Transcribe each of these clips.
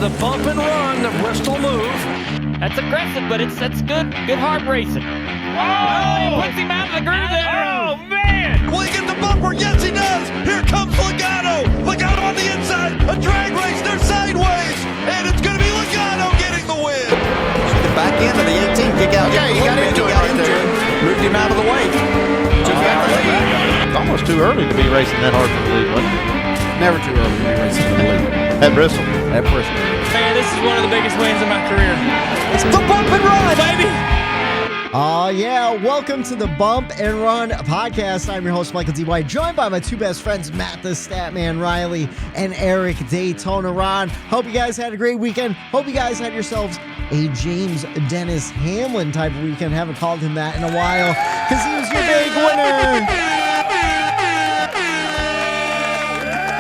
the bump and run, the Bristol move. That's aggressive, but that's good. Good hard racing. Oh! He puts him out of the groove there. Oh, man! Will he get the bumper? Yes, he does. Here comes Logano. Logano on the inside. A drag race. They're sideways. And it's going to be Logano getting the win. The back end of the 18. Kick out. Yeah, he got into it right there. Moved him out of the way. Just got the lead. It's almost too early to be racing that hard for the lead, wasn't it? Never too early to be racing for the lead. At Bristol. At Bristol. Man, this is one of the biggest wins of my career. It's the bump and run, Baby! Yeah, welcome to the Bump and Run podcast. I'm your host, Michael D. White, joined by my two best friends, Matt the Statman Reilly and Eric Daytona Ron. Hope you guys had a great weekend. Hope you guys had yourselves a James Dennis Hamlin type of weekend. Haven't called him that in a while because he was your big winner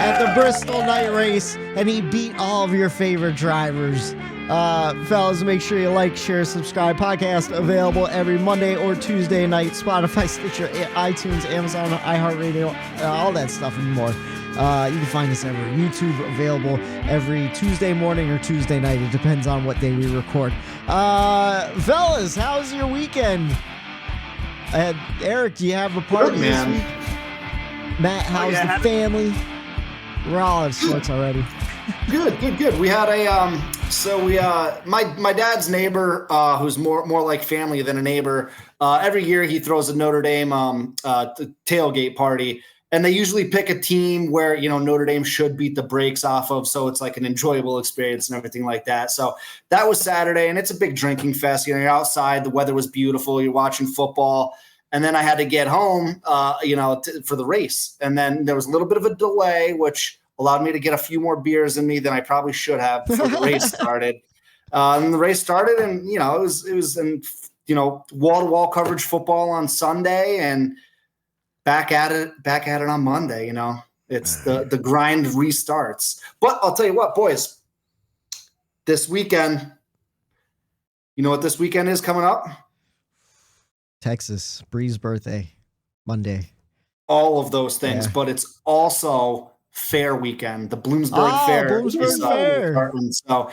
at the Bristol night race, and he beat all of your favorite drivers. Fellas, make sure you like, share, subscribe. Podcast available every Monday or Tuesday night. Spotify, Stitcher, iTunes, Amazon, iHeartRadio, all that stuff and more. You can find us everywhere. YouTube available every Tuesday morning or Tuesday night. It depends on what day we record. Fellas, how's your weekend? Eric, do you have a party this week? Matt, how's the family? We're all in sorts already. Good. We had my dad's neighbor, who's more like family than a neighbor. Every year he throws a Notre Dame tailgate party, and they usually pick a team where Notre Dame should beat the brakes off of, so it's like an enjoyable experience and everything like that. So that was Saturday, and it's a big drinking fest. You're outside, the weather was beautiful, you're watching football. And then I had to get home, for the race. And then there was a little bit of a delay, which allowed me to get a few more beers in me than I probably should have before the race started. And the race started, and it was in wall-to-wall coverage football on Sunday, and back at it on Monday. It's the grind restarts. But I'll tell you what, boys, this weekend, you know what this weekend is coming up? Texas, Bree's birthday, Monday. All of those things, but it's also fair weekend. The Bloomsburg Fair. Fair. So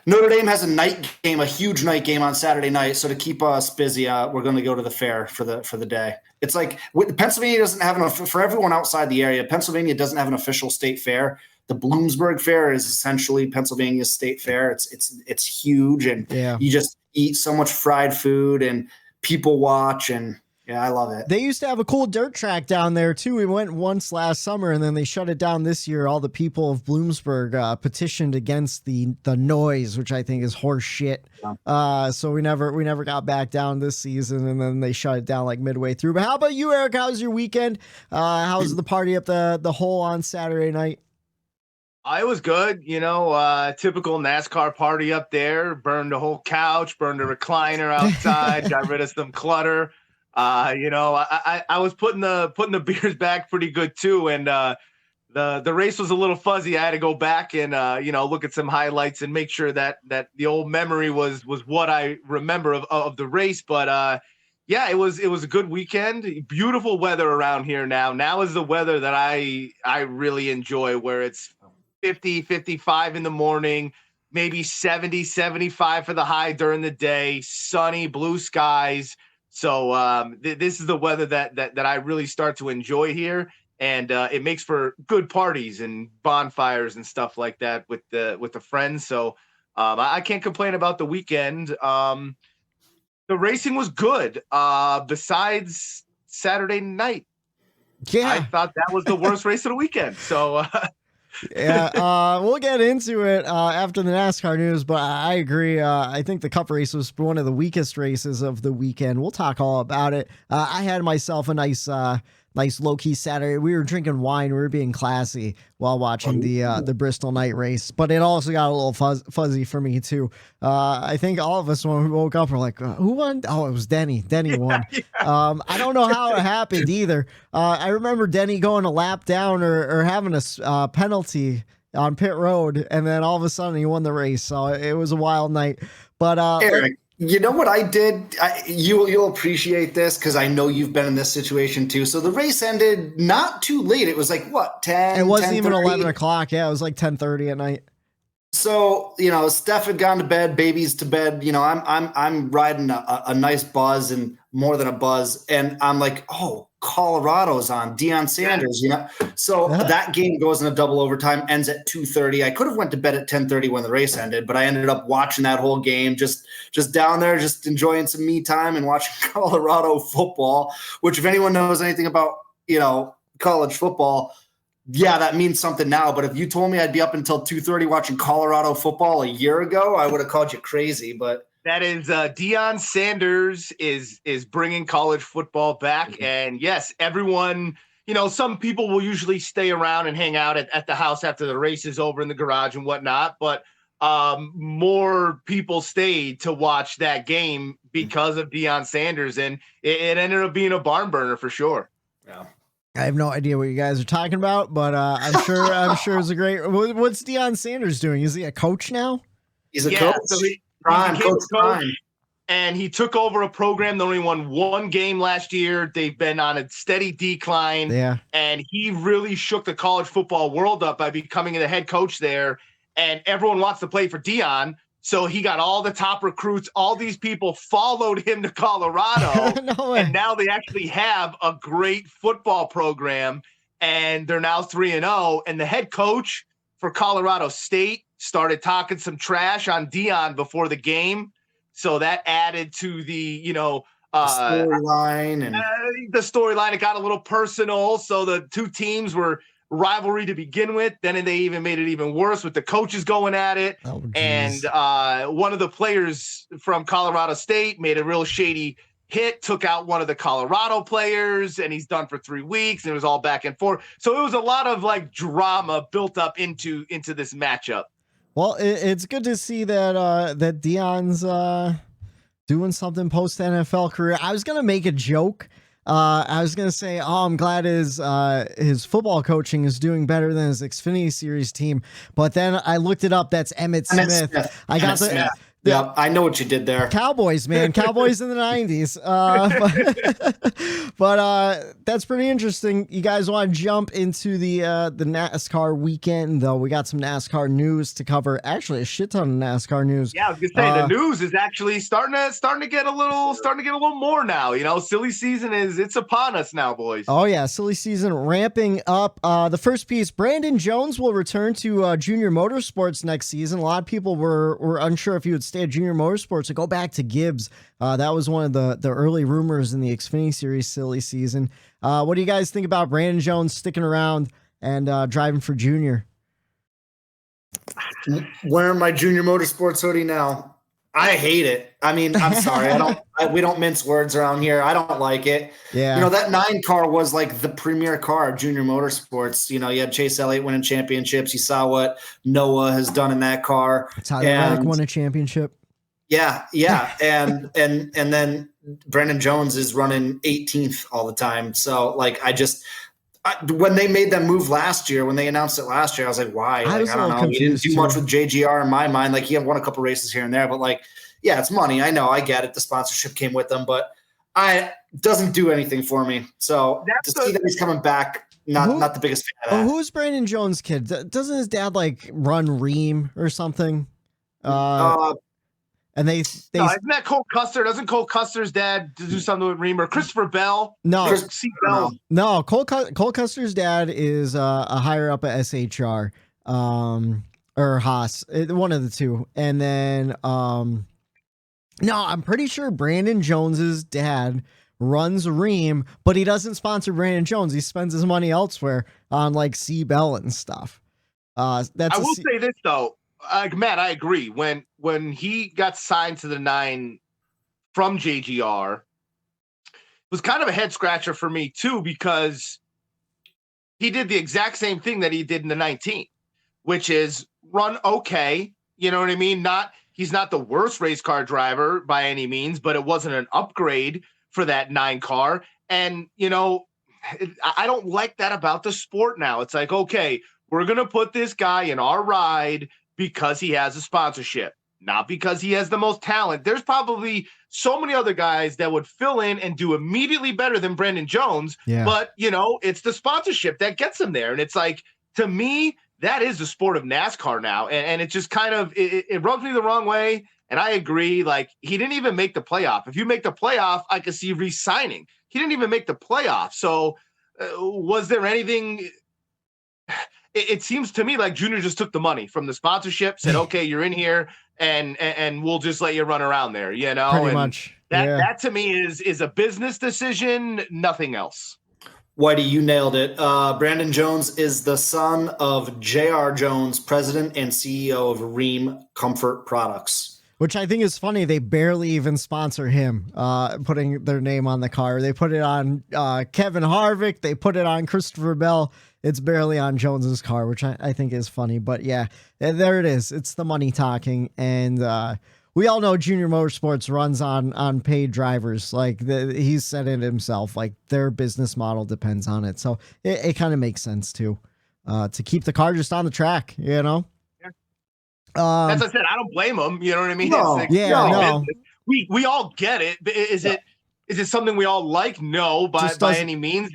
Notre Dame has a huge night game on Saturday night. So to keep us busy, we're going to go to the fair for the day. It's like Pennsylvania doesn't have for everyone outside the area. Pennsylvania doesn't have an official state fair. The Bloomsburg Fair is essentially Pennsylvania's state fair. It's huge, and you just eat so much fried food and people watch, and I love it. They used to have a cool dirt track down there too. We went once last summer, and then they shut it down this year. All the people of Bloomsburg petitioned against the noise, which I think is horse shit. So we never got back down this season, and then they shut it down like midway through. But how about you, Eric? How was your weekend? How was the party up the hole on Saturday night? It was good, typical NASCAR party up there. Burned a whole couch, burned a recliner outside, got rid of some clutter. I was putting the beers back pretty good too, and the race was a little fuzzy. I had to go back and look at some highlights and make sure that the old memory was what I remember of the race. But it was a good weekend. Beautiful weather around here now. Now is the weather that I really enjoy, where it's 50, 55 in the morning, maybe 70, 75 for the high during the day, sunny, blue skies. So this is the weather that I really start to enjoy here. And it makes for good parties and bonfires and stuff like that with the friends. So I can't complain about the weekend. The racing was good. Besides Saturday night. Yeah. I thought that was the worst race of the weekend. So we'll get into it after the NASCAR news, but I agree. I think the Cup race was one of the weakest races of the weekend. We'll talk all about it. I had myself a nice low-key Saturday. We were drinking wine. We were being classy while watching the Bristol night race, but it also got a little fuzzy for me too. I think all of us, when we woke up, were like, who won? Oh, it was Denny. Denny won. I don't know how it happened either. I remember Denny going a lap down or having a penalty on pit road, and then all of a sudden he won the race. So it was a wild night. But Eric, you know what I did? You'll appreciate this because I know you've been in this situation too. So the race ended not too late. It was like, what, 10? It wasn't 10:30? even 11 o'clock. Yeah, it was like 10:30 at night. So, Steph had gone to bed, baby's to bed. I'm riding a nice buzz and more than a buzz. And I'm like, oh, Colorado's on Deion Sanders, So that game goes in a double overtime, ends at 2:30. I could have went to bed at 10:30 when the race ended, but I ended up watching that whole game, just down there, just enjoying some me time and watching Colorado football, which if anyone knows anything about, college football, yeah, that means something now. But if you told me I'd be up until 2:30 watching Colorado football a year ago, I would have called you crazy. But that is Deion Sanders is bringing college football back. And yes, everyone, some people will usually stay around and hang out at the house after the race is over in the garage and whatnot. But more people stayed to watch that game because of Deion Sanders. And it ended up being a barn burner for sure. Yeah. I have no idea what you guys are talking about, but I'm sure it's a great. What's Deion Sanders doing? Is he a coach now? He's a coach. So he Prime, became coach a coach, Prime. and he took over a program that only won one game last year. They've been on a steady decline. Yeah. And he really shook the college football world up by becoming the head coach there. And everyone wants to play for Deion. So he got all the top recruits. All these people followed him to Colorado. No way. And now they actually have a great football program. And they're now 3-0. And the head coach for Colorado State started talking some trash on Deion before the game. So that added to the, storyline. And the storyline. It got a little personal. So the two teams were rivalry to begin with. Then they even made it even worse with the coaches going at it. Oh, and one of the players from Colorado State made a real shady hit, took out one of the Colorado players, and he's done for 3 weeks. And it was all back and forth. So it was a lot of drama built up into this matchup. Well, it's good to see that that Deion's doing something post NFL career. I was gonna make a joke. I was gonna say, oh, I'm glad his football coaching is doing better than his Xfinity Series team. But then I looked it up. That's Emmitt Smith. I got the. Yeah, I know what you did there. Cowboys, man. Cowboys in the 90s. But that's pretty interesting. You guys want to jump into the NASCAR weekend, though? We got some NASCAR news to cover. Actually, a shit ton of NASCAR news. Yeah, I was gonna say the news is actually starting to get a little more now. Silly season it's upon us now, boys. Oh yeah, silly season ramping up. The first piece, Brandon Jones will return to Junior Motorsports next season. A lot of people were unsure if he would stay at Junior Motorsports or go back to Gibbs. That was one of the early rumors in the Xfinity Series silly season. What do you guys think about Brandon Jones sticking around and driving for Junior? Wearing my Junior Motorsports hoodie now. I hate it. I mean, I'm sorry. We don't mince words around here. I don't like it. Yeah. That 9 car was like the premier car of Junior Motorsports. You had Chase Elliott winning championships. You saw what Noah has done in that car. Tyler Reddick won a championship. Yeah. And then Brandon Jones is running 18th all the time. So when they made that move last year, when they announced it last year, I was like, why? I don't know. He didn't do much with JGR in my mind. He had won a couple races here and there, but yeah, it's money. I know, I get it. The sponsorship came with them, but doesn't do anything for me. So see that he's coming back, not the biggest fan of that. Who's Brandon Jones' kid? Doesn't his dad run Ream or something? And they isn't that Cole Custard? Doesn't Cole Custard's dad do something with Reamer? Christopher Bell? No, No. Cole Custard's dad is a higher up at SHR, or Haas, one of the two. And then, no, I'm pretty sure Brandon Jones's dad runs Ream, but he doesn't sponsor Brandon Jones. He spends his money elsewhere on C Bell and stuff. I will say this though. Matt, I agree. When he got signed to the 9 from JGR, it was kind of a head scratcher for me too, because he did the exact same thing that he did in the 19, which is run okay. You know what I mean? He's not the worst race car driver by any means, but it wasn't an upgrade for that 9 car. And I don't like that about the sport now. It's okay, we're gonna put this guy in our ride because he has a sponsorship, not because he has the most talent. There's probably so many other guys that would fill in and do immediately better than Brandon Jones. Yeah. But, it's the sponsorship that gets him there. And it's to me, that is the sport of NASCAR now. And it just kind of, it rubs me the wrong way. And I agree. Like, he didn't even make the playoff. If you make the playoff, I could see re-signing. He didn't even make the playoff. So was there anything? It seems to me like Junior just took the money from the sponsorship, said, okay, you're in here and we'll just let you run around there, you know? Pretty and much. That to me is a business decision, nothing else. Whitey, you nailed it. Brandon Jones is the son of J.R. Jones, president and CEO of Ream Comfort Products. Which I think is funny. They barely even sponsor him, putting their name on the car. They put it on Kevin Harvick. They put it on Christopher Bell. It's barely on Jones's car, which I think is funny. But yeah, there it is. It's the money talking. And we all know Junior Motorsports runs on paid drivers. Like he's said it himself, like their business model depends on it. So it kind of makes sense too, to keep the car just on the track, you know? As I said, I don't blame them. You know what I mean? No, it's no. We all get it. But is it something we all like? No, by any means.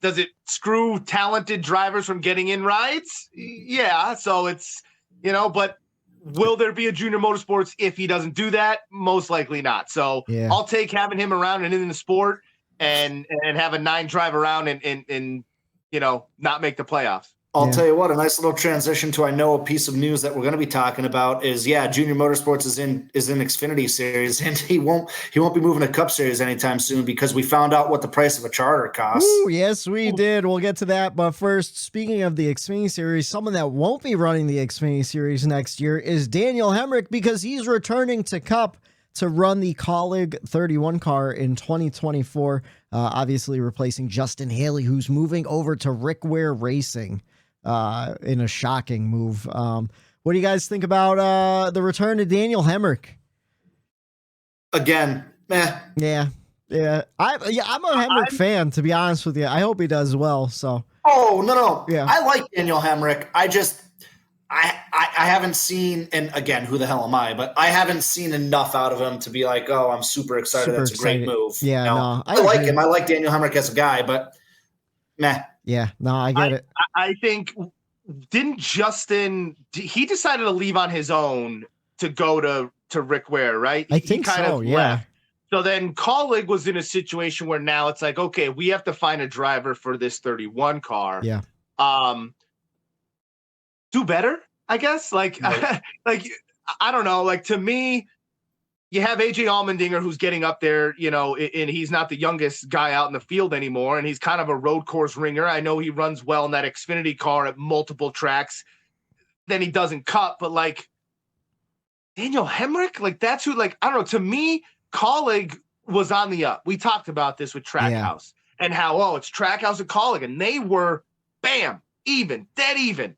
Does it screw talented drivers from getting in rides? Yeah. So it's, you know, but will there be a Junior Motorsports if he doesn't do that? Most likely not. So yeah. I'll take having him around and in the sport and have a 9 drive around and you know, not make the playoffs. I'll tell you what, a nice little transition to, I know, a piece of news that we're going to be talking about is, Junior Motorsports is in Xfinity Series, and he won't be moving to Cup Series anytime soon because we found out what the price of a charter costs. Ooh, yes, we did. We'll get to that. But first, speaking of the Xfinity Series, someone that won't be running the Xfinity Series next year is Daniel Hemrick, because he's returning to Cup to run the Kaulig 31 car in 2024, obviously replacing Justin Haley, who's moving over to Rick Ware Racing. In a shocking move. What do you guys think about the return of Daniel Hemrick? Again, Yeah. I'm a Hemrick fan, to be honest with you. I hope he does well. So. Oh, no. Yeah. I like Daniel Hemrick. I haven't seen, and again, who the hell am I? But I haven't seen enough out of him to be like, oh, I'm super excited. That's a great move. Yeah, no, I like him. I like Daniel Hemrick as a guy, but meh. Yeah, no, I get it. I think, didn't Justin, he decided to leave on his own to go to Rick Ware, right? I think so, yeah. Left. So then Kaulig was in a situation where now it's like, okay, we have to find a driver for this 31 car. Yeah. Do better, I guess. Like, right. Like, I don't know. Like, to me, you have AJ Allmendinger, who's getting up there, you know, and he's not the youngest guy out in the field anymore, and he's kind of a road course ringer. I know he runs well in that Xfinity car at multiple tracks. Then he doesn't cut, but like Daniel Hemrick, like that's who, like, I don't know. To me, Kaulig was on the up. We talked about this with Trackhouse and how, it's Trackhouse and Kaulig, and they were bam, even, dead even.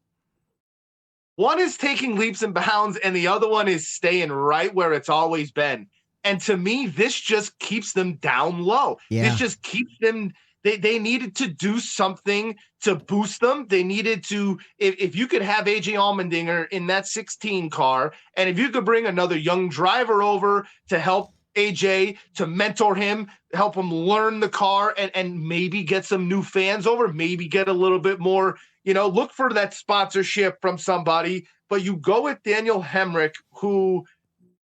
One is taking leaps and bounds, and the other one is staying right where it's always been. And to me, this just keeps them down low. Yeah. This just keeps them. They needed to do something to boost them. They needed to, if you could have AJ Allmendinger in that 16 car, and if you could bring another young driver over to help AJ, to mentor him, help him learn the car, and maybe get some new fans over, maybe get a little bit more, you know, look for that sponsorship from somebody. But you go with Daniel Hemrick, who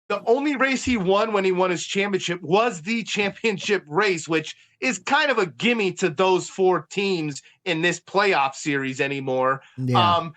the only race he won when he won his championship was the championship race, which is kind of a gimme to those 4 teams in this playoff series anymore. Yeah.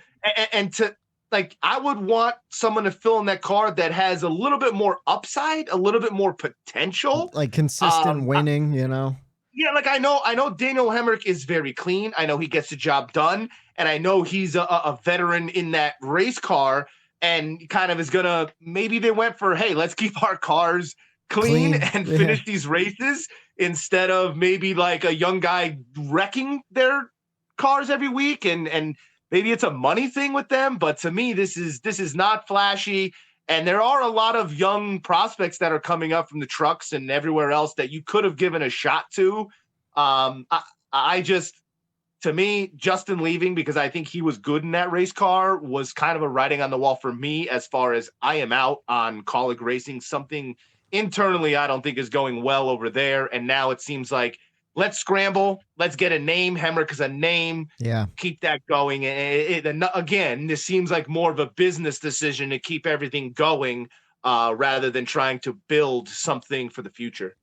And to, like, I would want someone to fill in that car that has a little bit more upside, a little bit more potential. Like consistent winning, you know? Yeah, like I know Daniel Hemrick is very clean. I know he gets the job done. And I know he's a veteran in that race car and kind of is going to, maybe they went for, hey, let's keep our cars clean and finish these races instead of maybe like a young guy wrecking their cars every week. And maybe it's a money thing with them. But to me, this is not flashy. And there are a lot of young prospects that are coming up from the trucks and everywhere else that you could have given a shot to. To me, Justin leaving, because I think he was good in that race car, was kind of a writing on the wall for me as far as I am out on Kaulig Racing. Something internally I don't think is going well over there. And now it seems like let's scramble. Let's get a name. Hemrick is a name. Yeah. Keep that going. And again, this seems like more of a business decision to keep everything going rather than trying to build something for the future.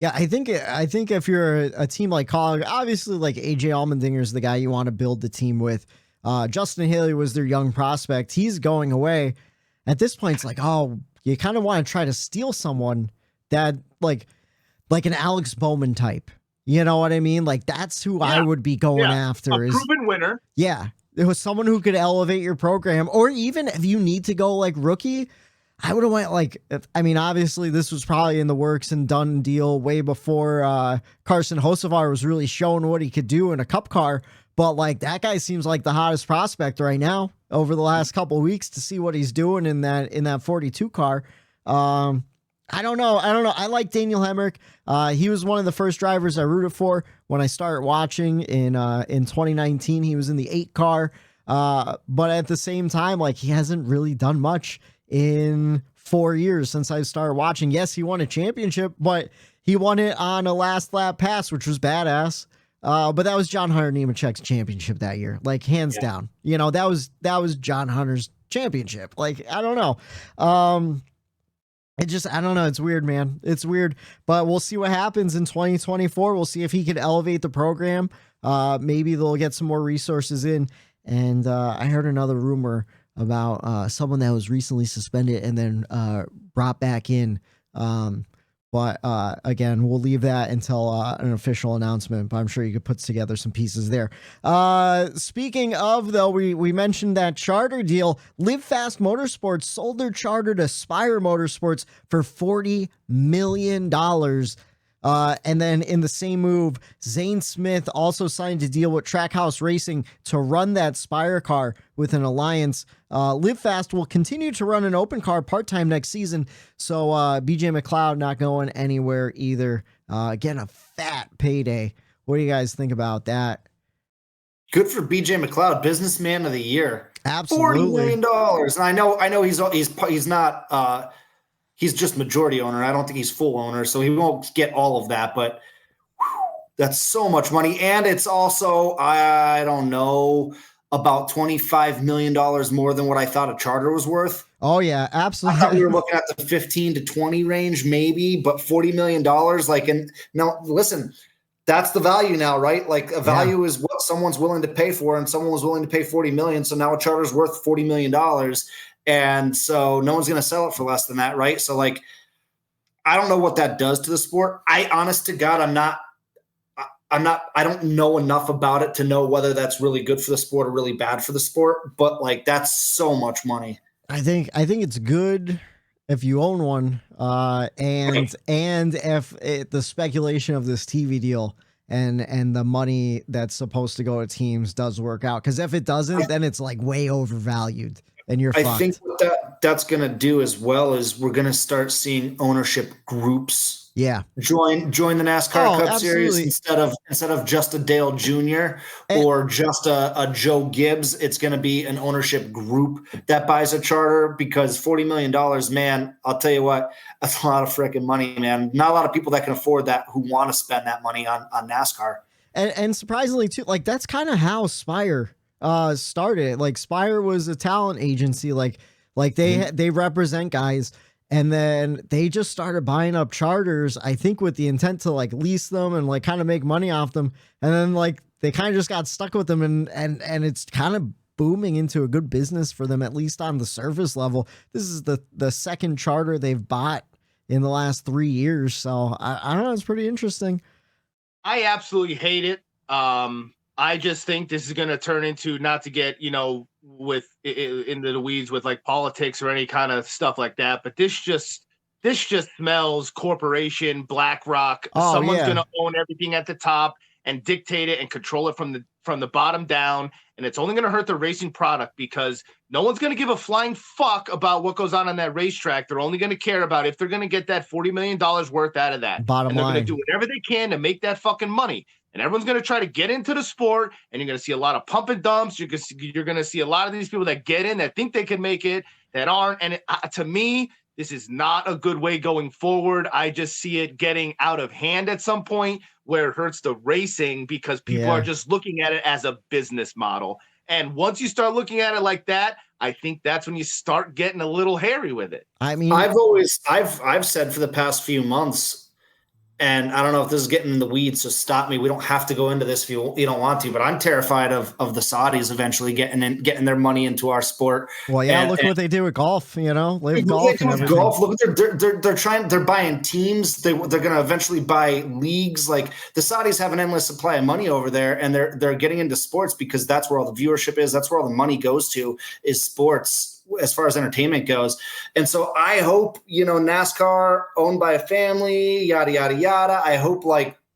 Yeah, I think if you're a team like Colin, obviously like AJ Allmendinger is the guy you want to build the team with. Justin Haley was their young prospect. He's going away. At this point, it's like, oh, you kind of want to try to steal someone that like an Alex Bowman type. You know what I mean? Like that's who I would be going after. A proven winner. Yeah, it was someone who could elevate your program, or even if you need to go like rookie. I would have went like, I mean, obviously this was probably in the works and done deal way before Carson Hocevar was really showing what he could do in a cup car. But like that guy seems like the hottest prospect right now over the last couple of weeks to see what he's doing in that 42 car. I don't know. I like Daniel Hemrick. He was one of the first drivers I rooted for when I started watching in 2019. He was in the 8 car. But at the same time, like he hasn't really done much in 4 years since I started watching. Yes, he won a championship, but he won it on a last lap pass, which was badass. But that was John Hunter Nemechek's championship that year, like hands down. You know, that was John Hunter's championship. Like, I don't know. I don't know. It's weird, man. It's weird, but we'll see what happens in 2024. We'll see if he can elevate the program. Maybe they'll get some more resources in. And I heard another rumor about someone that was recently suspended and then brought back in. But again, we'll leave that until an official announcement, but I'm sure you could put together some pieces there. Speaking of, though, we mentioned that charter deal. Live Fast Motorsports sold their charter to Spire Motorsports for $40 million. And then in the same move, Zane Smith also signed a deal with Trackhouse Racing to run that Spire car with an alliance. Live Fast will continue to run an open car part-time next season. So BJ McLeod not going anywhere either. Again, a fat payday. What do you guys think about that? Good for BJ McLeod, businessman of the year. Absolutely. $40 million. And I know he's not he's just majority owner. I don't think he's full owner, so he won't get all of that, but that's so much money. And it's also, I don't know, about $25 million more than what I thought a charter was worth. Oh yeah, absolutely. I thought we were looking at the 15 to 20 range, maybe, but $40 million. Like, and now listen, that's the value now, right? Like a value is what someone's willing to pay for, and someone was willing to pay 40 million. So now a charter's worth $40 million. And so no one's going to sell it for less than that, right? So like, I don't know what that does to the sport. Honest to God, I don't know enough about it to know whether that's really good for the sport or really bad for the sport, but like, that's so much money. I think it's good if you own one, and if the speculation of this TV deal and the money that's supposed to go to teams does work out. Because if it doesn't, then it's like way overvalued, and you're fucked. I think what that's going to do as well is we're going to start seeing ownership groups. Yeah, join the NASCAR Cup absolutely. Series instead of just a Dale Jr. or just a Joe Gibbs. It's going to be an ownership group that buys a charter, because $40 million, man, I'll tell you what, that's a lot of freaking money, man. Not a lot of people that can afford that who want to spend that money on NASCAR. And surprisingly too, like that's kind of how Spire started. Like Spire was a talent agency, like they represent guys. And then they just started buying up charters, I think with the intent to like lease them and like kind of make money off them. And then like they kind of just got stuck with them, and it's kind of booming into a good business for them, at least on the surface level. This is the second charter they've bought in the last 3 years. So I don't know. It's pretty interesting. I absolutely hate it. I just think this is going to turn into, not to get, into the weeds with like politics or any kind of stuff like that, but this just smells corporation, BlackRock. Someone's going to own everything at the top and dictate it and control it from the bottom down. And it's only going to hurt the racing product, because no one's going to give a flying fuck about what goes on that racetrack. They're only going to care about if they're going to get that $40 million worth out of that. Bottom line. They're going to do whatever they can to make that fucking money. And everyone's going to try to get into the sport, and you're going to see a lot of pump and dumps. You're going to see a lot of these people that get in that think they can make it, that aren't. And to me, This is not a good way going forward. I just see it getting out of hand at some point where it hurts the racing because people are just looking at it as a business model. And once you start looking at it like that, I think that's when you start getting a little hairy with it. I mean, I've said for the past few months, and I don't know if this is getting in the weeds, so stop me. We don't have to go into this if you don't want to, but I'm terrified of the Saudis eventually getting their money into our sport. Well, yeah, look what they do with golf, live golf and everything. Golf. Look, they're buying teams. They're going to eventually buy leagues. Like the Saudis have an endless supply of money over there, and they're getting into sports because that's where all the viewership is. That's where all the money goes to, is sports, as far as entertainment goes. And so I hope, NASCAR owned by a family, yada, yada, yada. I hope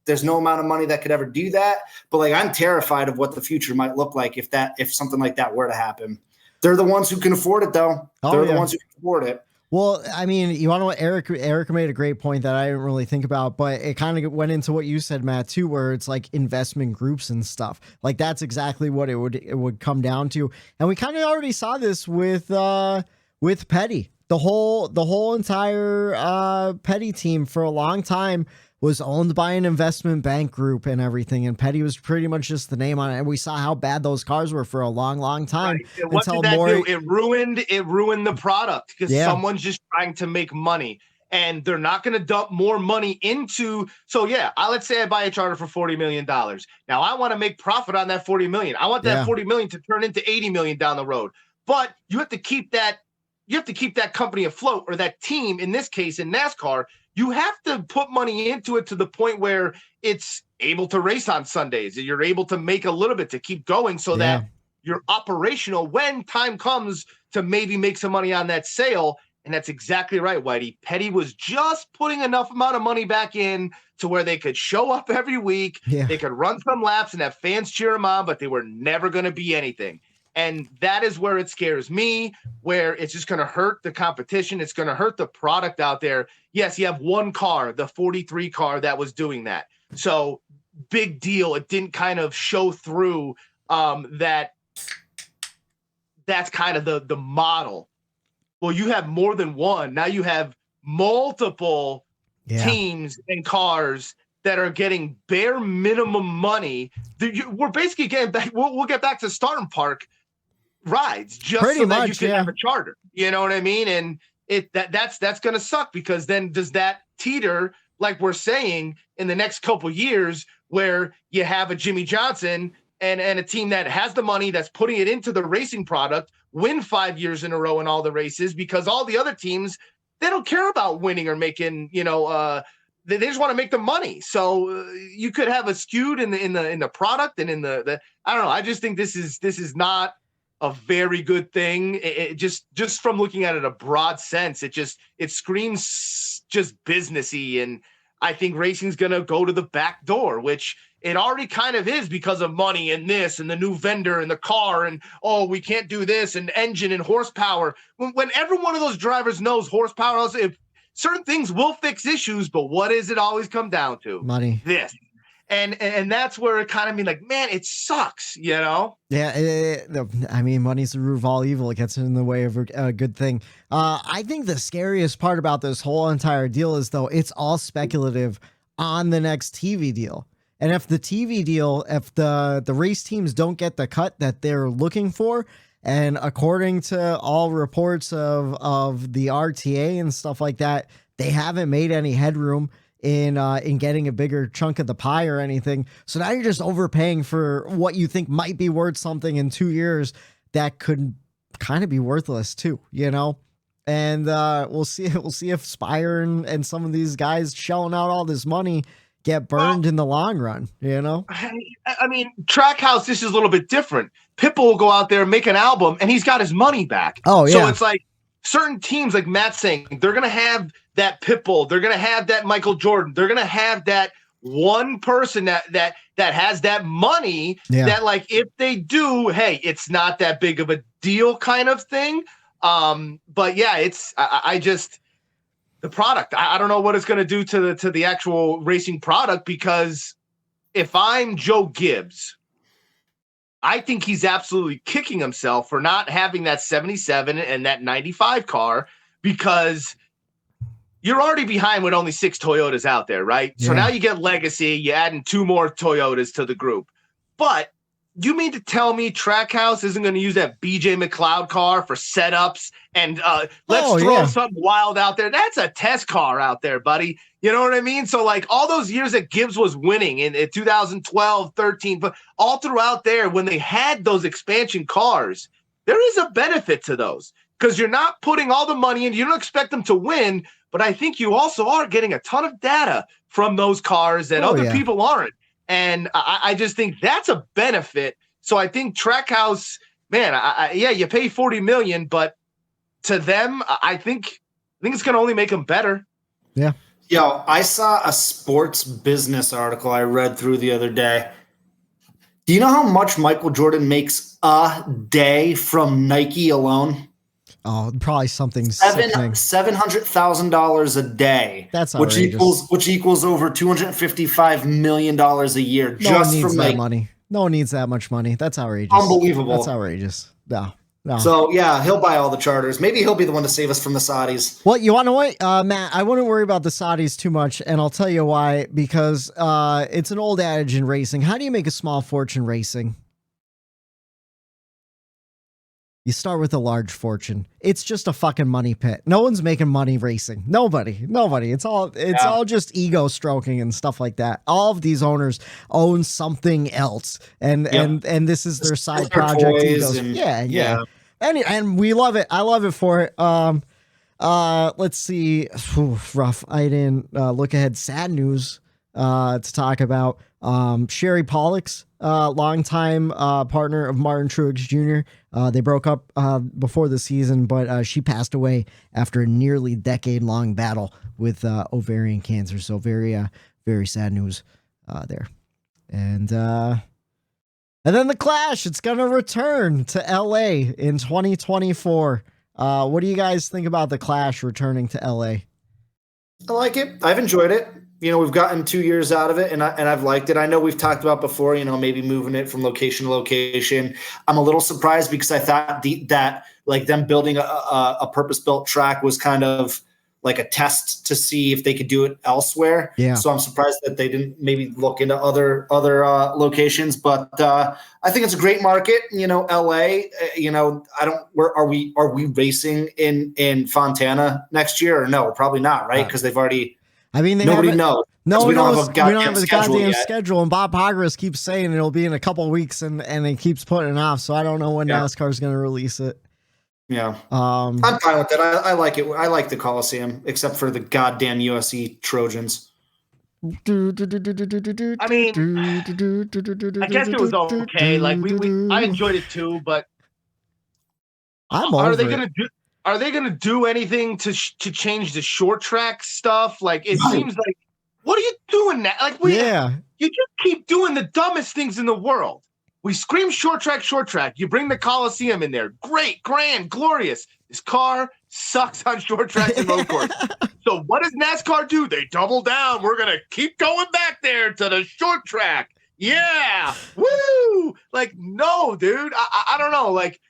there's no amount of money that could ever do that. But I'm terrified of what the future might look like if something like that were to happen. They're the ones who can afford it though. They're the ones who can afford it. Well, I mean, you want to know, Eric made a great point that I didn't really think about, but it kind of went into what you said, Matt, too, where it's like investment groups and stuff. Like that's exactly what it would come down to. And we kind of already saw this with Petty. The whole entire Petty team for a long time was owned by an investment bank group and everything. And Petty was pretty much just the name on it. And we saw how bad those cars were for a long, long time. Right. What did that do? It ruined the product because someone's just trying to make money. And they're not going to dump more money into. So let's say I buy a charter for $40 million. Now I want to make profit on that $40 million. I want that $40 million to turn into $80 million down the road. But you have to keep that. You have to keep that company afloat, or that team. In this case, in NASCAR, you have to put money into it to the point where it's able to race on Sundays. You're able to make a little bit to keep going so that you're operational when time comes to maybe make some money on that sale. And that's exactly right, Whitey. Petty was just putting enough amount of money back in to where they could show up every week. Yeah. They could run some laps and have fans cheer them on, but they were never going to be anything. And that is where it scares me, where it's just going to hurt the competition. It's going to hurt the product out there. Yes, you have one car, the 43 car, that was doing that. So big deal. It didn't kind of show through that's kind of the model. Well, you have more than one. Now you have multiple teams and cars that are getting bare minimum money. We're basically getting back. We'll get back to starting park rides just pretty so that you can have a charter. You know what I mean? And that's going to suck, because then does that teeter, like we're saying, in the next couple years, where you have a Jimmy Johnson and a team that has the money, that's putting it into the racing product, win 5 years in a row in all the races, because all the other teams, they don't care about winning or making, they just want to make the money. So you could have a skewed in the product and in the I don't know. I just think this is not a very good thing. It just from looking at it a broad sense, it screams just businessy. And I think racing's going to go to the back door, which it already kind of is, because of money and this and the new vendor and the car and, we can't do this, and engine and horsepower. When every one of those drivers knows horsepower, if certain things will fix issues, but what does it always come down to? Money. This. And that's where it kind of mean like, man, it sucks, Yeah. I mean, money's the root of all evil. It gets in the way of a good thing. I think the scariest part about this whole entire deal is, though, it's all speculative on the next TV deal. And if the TV deal, if the race teams don't get the cut that they're looking for, and according to all reports of the RTA and stuff like that, they haven't made any headroom in getting a bigger chunk of the pie or anything. So now you're just overpaying for what you think might be worth something in 2 years that could kind of be worthless too, And we'll see if Spire and some of these guys shelling out all this money get burned in the long run, I mean, Trackhouse, this is a little bit different. Pitbull will go out there and make an album, and he's got his money back. Oh, yeah. So it's like certain teams, like Matt's saying, they're going to have that Pitbull. They're going to have that Michael Jordan. They're going to have that one person that has that money that, like, if they do, hey, it's not that big of a deal kind of thing. But yeah, I just the product. I don't know what it's going to do to the actual racing product, because if I'm Joe Gibbs, I think he's absolutely kicking himself for not having that 77 and that 95 car, because you're already behind with only 6 Toyotas out there, right? So now you get Legacy, you adding 2 more Toyotas to the group. But you mean to tell me Trackhouse isn't going to use that BJ McLeod car for setups and let's throw something wild out there? That's a test car out there, buddy. You know what I mean? So like all those years that Gibbs was winning in 2012, 13, but all throughout there when they had those expansion cars, there is a benefit to those because you're not putting all the money in. You don't expect them to win, but I think you also are getting a ton of data from those cars that other people aren't. And I just think that's a benefit. So I think Trackhouse, man, you pay $40 million, but to them, I think it's going to only make them better. Yeah. Yo, I saw a sports business article I read through the other day. Do you know how much Michael Jordan makes a day from Nike alone? Oh, probably something $700,000 a day. That's outrageous. which equals over $255 million a year. No one needs that money. No one needs that much money. That's outrageous. Unbelievable. That's outrageous. No. So yeah, he'll buy all the charters. Maybe he'll be the one to save us from the Saudis. Well, you want to what, Matt? I wouldn't worry about the Saudis too much, and I'll tell you why. Because it's an old adage in racing. How do you make a small fortune racing? You start with a large fortune. It's just a fucking money pit. No one's making money racing. Nobody. It's all just ego stroking and stuff like that. All of these owners own something else, and this is their side project. And we love it. I love it for it. Let's see. Rough. I didn't look ahead. Sad news to talk about. Sherry Pollock's longtime partner of Martin Truex Jr. They broke up before the season, but she passed away after a nearly decade-long battle with ovarian cancer. So very, very sad news there. And then the Clash. It's going to return to LA in 2024. What do you guys think about the Clash returning to LA? I like it. I've enjoyed it. You know, we've gotten 2 years out of it, and I've liked it. I know we've talked about before, you know, maybe moving it from location to location. I'm a little surprised because I thought that like them building a purpose-built track was kind of like a test to see if they could do it elsewhere. Yeah. So I'm surprised that they didn't maybe look into other locations. But I think it's a great market. You know, LA. You know, are we racing in Fontana next year or no? Probably not, right? Because they've already. I mean, nobody knows. No, we don't have a goddamn schedule. And Bob Pogras keeps saying it'll be in a couple of weeks, and he keeps putting it off. So I don't know when NASCAR is going to release it. Yeah, I'm fine with that. I like it. I like the Coliseum, except for the goddamn USC Trojans. I mean, I guess it was okay. Like I enjoyed it too, but are they going to do anything to change the short track stuff? Like it seems like, what are you doing now? Like you just keep doing the dumbest things in the world. We scream short track. You bring the Coliseum in there. Great, grand, glorious. This car sucks on short tracks and road course. So what does NASCAR do? They double down. We're going to keep going back there to the short track. Yeah. Woo. Like, no, dude. I don't know. Like,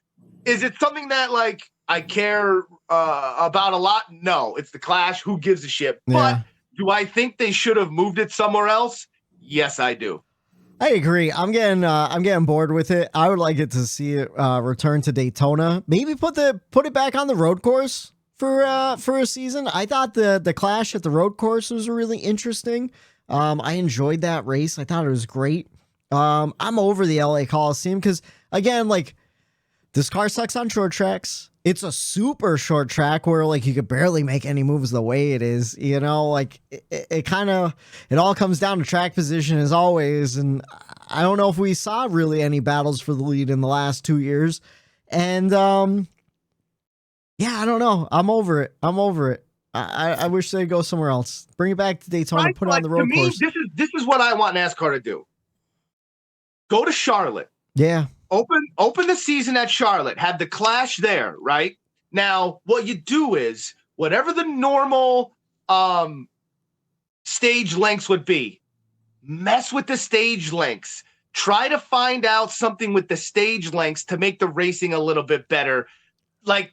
is it something that, like, I care about a lot? No, it's the Clash. Who gives a shit? Yeah. But do I think they should have moved it somewhere else? Yes, I do. I agree. I'm getting bored with it. I would like it to see it return to Daytona. Maybe put it back on the road course for a season. I thought the Clash at the road course was really interesting. I enjoyed that race. I thought it was great. I'm over the LA Coliseum because again, like this car sucks on short tracks. It's a super short track where like you could barely make any moves the way it is, you know, like it all comes down to track position as always. And I don't know if we saw really any battles for the lead in the last 2 years. And I don't know. I'm over it. I wish they'd go somewhere else. Bring it back to Daytona, put it on the road course. This is what I want NASCAR to do. Go to Charlotte. Yeah. Open the season at Charlotte. Have the Clash there, right? Now, what you do is whatever the normal stage lengths would be, mess with the stage lengths. Try to find out something with the stage lengths to make the racing a little bit better. Like,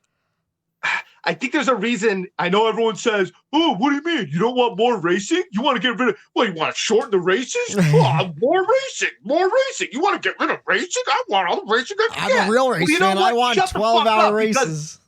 I think there's a reason. I know everyone says, "Oh, what do you mean? You don't want more racing? You want to get rid of? Well, you want to shorten the races? Oh, more racing, more racing. You want to get rid of racing? I want all the racing I can I'm get." a real race fan. I want 12-hour races.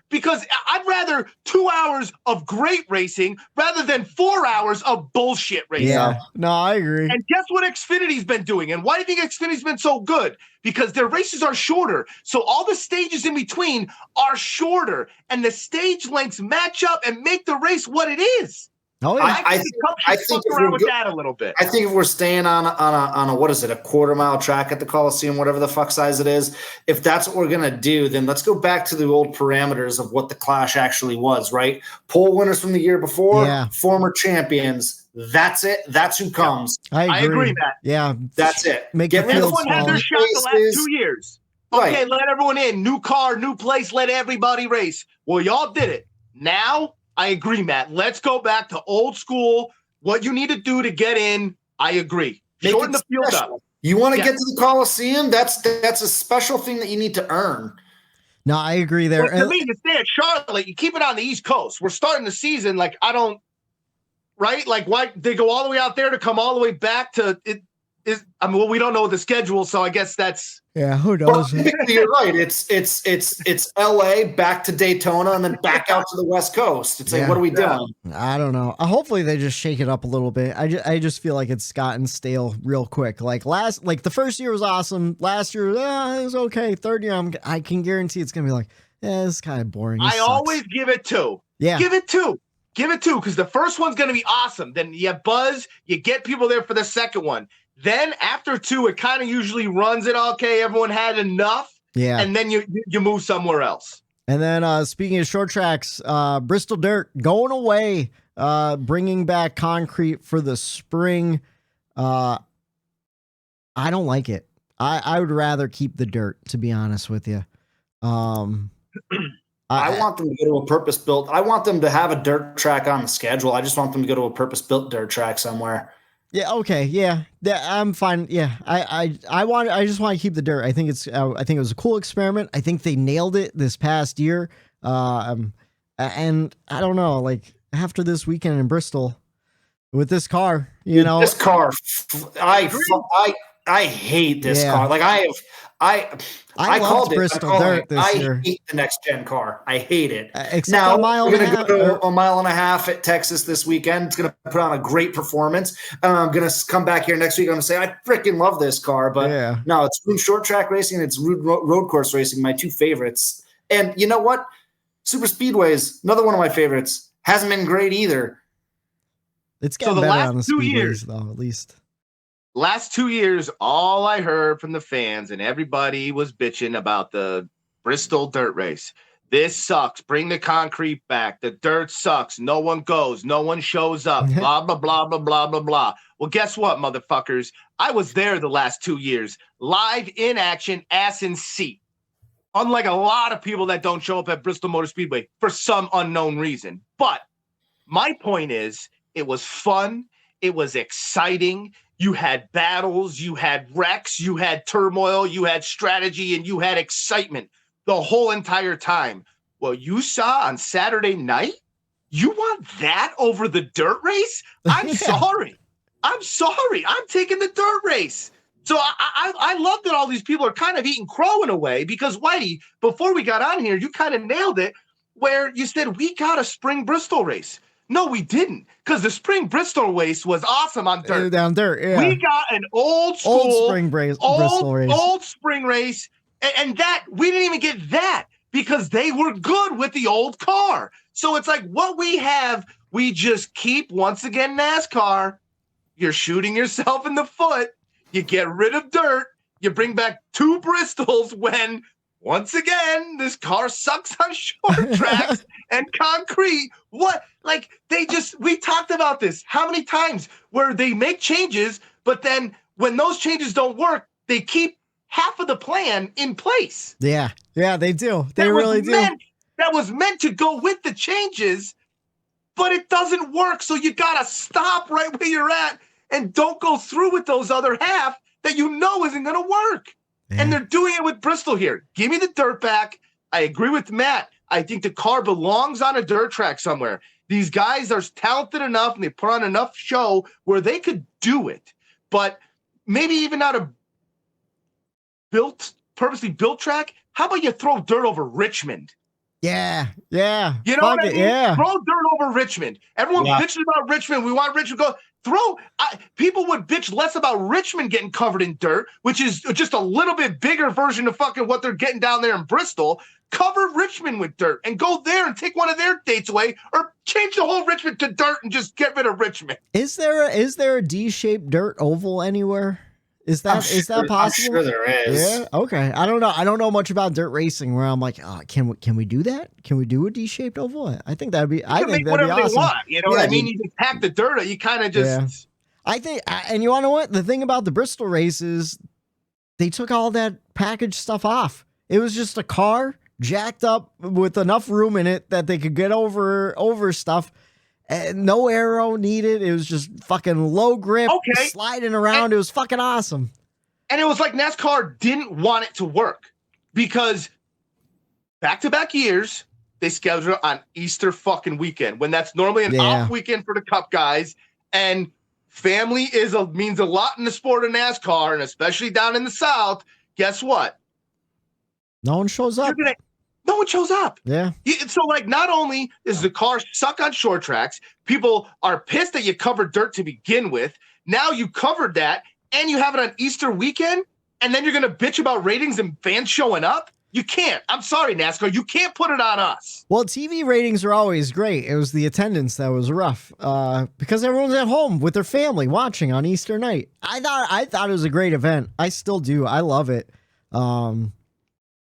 Because I'd rather 2 hours of great racing rather than 4 hours of bullshit racing. Yeah, no, I agree. And guess what Xfinity's been doing? And why do you think Xfinity's been so good? Because their races are shorter. So all the stages in between are shorter, and the stage lengths match up and make the race what it is. Oh, yeah. I think around with that a little bit. I think if we're staying on a what is it, a quarter-mile track at the Coliseum, whatever the fuck size it is, if that's what we're gonna do, then let's go back to the old parameters of what the Clash actually was, right? Pole winners from the year before, former champions. That's it. That's who comes. I agree, Matt. Yeah, that's it. Everyone had their shot the last 2 years. Okay, Right. let everyone in. New car, new place. Let everybody race. Well, y'all did it. Now. I agree, Matt. Let's go back to old school. What you need to do to get in, I agree. Shorten the field up. You want to get to the Coliseum? That's a special thing that you need to earn. No, I agree there. Well, to me, you stay at Charlotte, you keep it on the East Coast. We're starting the season right? Like, why they go all the way out there to come all the way back to it? We don't know the schedule, so I guess that's who knows? Well, typically you're right. It's LA back to Daytona and then back out to the West Coast. It's like, what are we doing? I don't know. Hopefully they just shake it up a little bit. I just feel like it's gotten stale real quick. Like the first year was awesome. Last year, it was okay. Third year, I can guarantee it's gonna be like, it's kind of boring. I always give it 2. Yeah, give it 2. Give it 2 because the first one's gonna be awesome. Then you have buzz. You get people there for the second one. Then after 2, it kind of usually runs it. Okay, everyone had enough. Yeah. And then you move somewhere else. And then speaking of short tracks, Bristol Dirt going away, bringing back concrete for the spring. I don't like it. I would rather keep the dirt, to be honest with you. I want them to go to a purpose-built. I want them to have a dirt track on the schedule. I just want them to go to a purpose-built dirt track somewhere. Yeah. Okay. Yeah. I'm fine. Yeah. I just want to keep the dirt. I think it was a cool experiment. I think they nailed it this past year. And I don't know, like after this weekend in Bristol with this car, this car, I hate this car. Like I called Bristol Dirt this year. I hate the next gen car. I hate it. Except now we're going to go to a mile and a half at Texas this weekend. It's going to put on a great performance. I'm going to come back here next week. I'm going to say I freaking love this car, but no, it's short track racing. It's road course racing. My 2 favorites. And you know what? Super Speedways, another one of my favorites. Hasn't been great either. It's getting better on the Speedways though, at least. Last 2 years, all I heard from the fans and everybody was bitching about the Bristol dirt race. This sucks. Bring the concrete back. The dirt sucks. No one goes. No one shows up. Blah, blah, blah, blah, blah, blah, blah. Well, guess what, motherfuckers? I was there the last 2 years. Live in action, ass in seat. Unlike a lot of people that don't show up at Bristol Motor Speedway for some unknown reason. But my point is, it was fun. It was exciting. You had battles, you had wrecks, you had turmoil, you had strategy, and you had excitement the whole entire time. Well, you saw on Saturday night, you want that over the dirt race? I'm sorry. I'm taking the dirt race. So I love that all these people are kind of eating crow in a way because, Whitey, before we got on here, you kind of nailed it where you said we got a spring Bristol race. No, we didn't, because the spring Bristol race was awesome on dirt. Down dirt, yeah. We got an old spring Bristol race. Old spring race, and that we didn't even get that because they were good with the old car. So it's like what we have, we just keep once again NASCAR. You're shooting yourself in the foot. You get rid of dirt. You bring back 2 Bristols when. Once again, this car sucks on short tracks and concrete. What? Like, we talked about this. How many times where they make changes, but then when those changes don't work, they keep half of the plan in place. Yeah, they do. They really do. That was meant to go with the changes, but it doesn't work. So you got to stop right where you're at and don't go through with those other half that you know isn't going to work. Yeah. And they're doing it with Bristol here. Give me the dirt back. I agree with Matt. I think the car belongs on a dirt track somewhere. These guys are talented enough and they put on enough show where they could do it. But maybe even not a purposely built track. How about you throw dirt over Richmond? Yeah. You know what I mean? Yeah. Throw dirt over Richmond. Everyone bitches about Richmond. We want Richmond to go. People would bitch less about Richmond getting covered in dirt, which is just a little bit bigger version of fucking what they're getting down there in Bristol. Cover Richmond with dirt and go there and take one of their dates away, or change the whole Richmond to dirt and just get rid of Richmond. Is there a D-shaped dirt oval anywhere? Is that possible? I'm sure there is. Yeah. Okay. I don't know much about dirt racing where I'm like, oh, can we do that? Can we do a D-shaped oval? I think that'd be. I think that'd be awesome. They want, you know what I mean? You just pack the dirt. You kind of just. Yeah. I think, and you want to know what? The thing about the Bristol races, they took all that package stuff off. It was just a car jacked up with enough room in it that they could get over stuff. And no aero needed. It was just fucking low grip, sliding around. It was fucking awesome. And it was like NASCAR didn't want it to work because back-to-back years, they schedule on Easter fucking weekend when that's normally an off weekend for the Cup guys. And family means a lot in the sport of NASCAR, and especially down in the South. Guess what? No one shows up. No one shows up. Yeah. So, like, not only does the car suck on short tracks, people are pissed that you covered dirt to begin with. Now you covered that, and you have it on Easter weekend, and then you're going to bitch about ratings and fans showing up? You can't. I'm sorry, NASCAR. You can't put it on us. Well, TV ratings are always great. It was the attendance that was rough because everyone's at home with their family watching on Easter night. I thought it was a great event. I still do. I love it.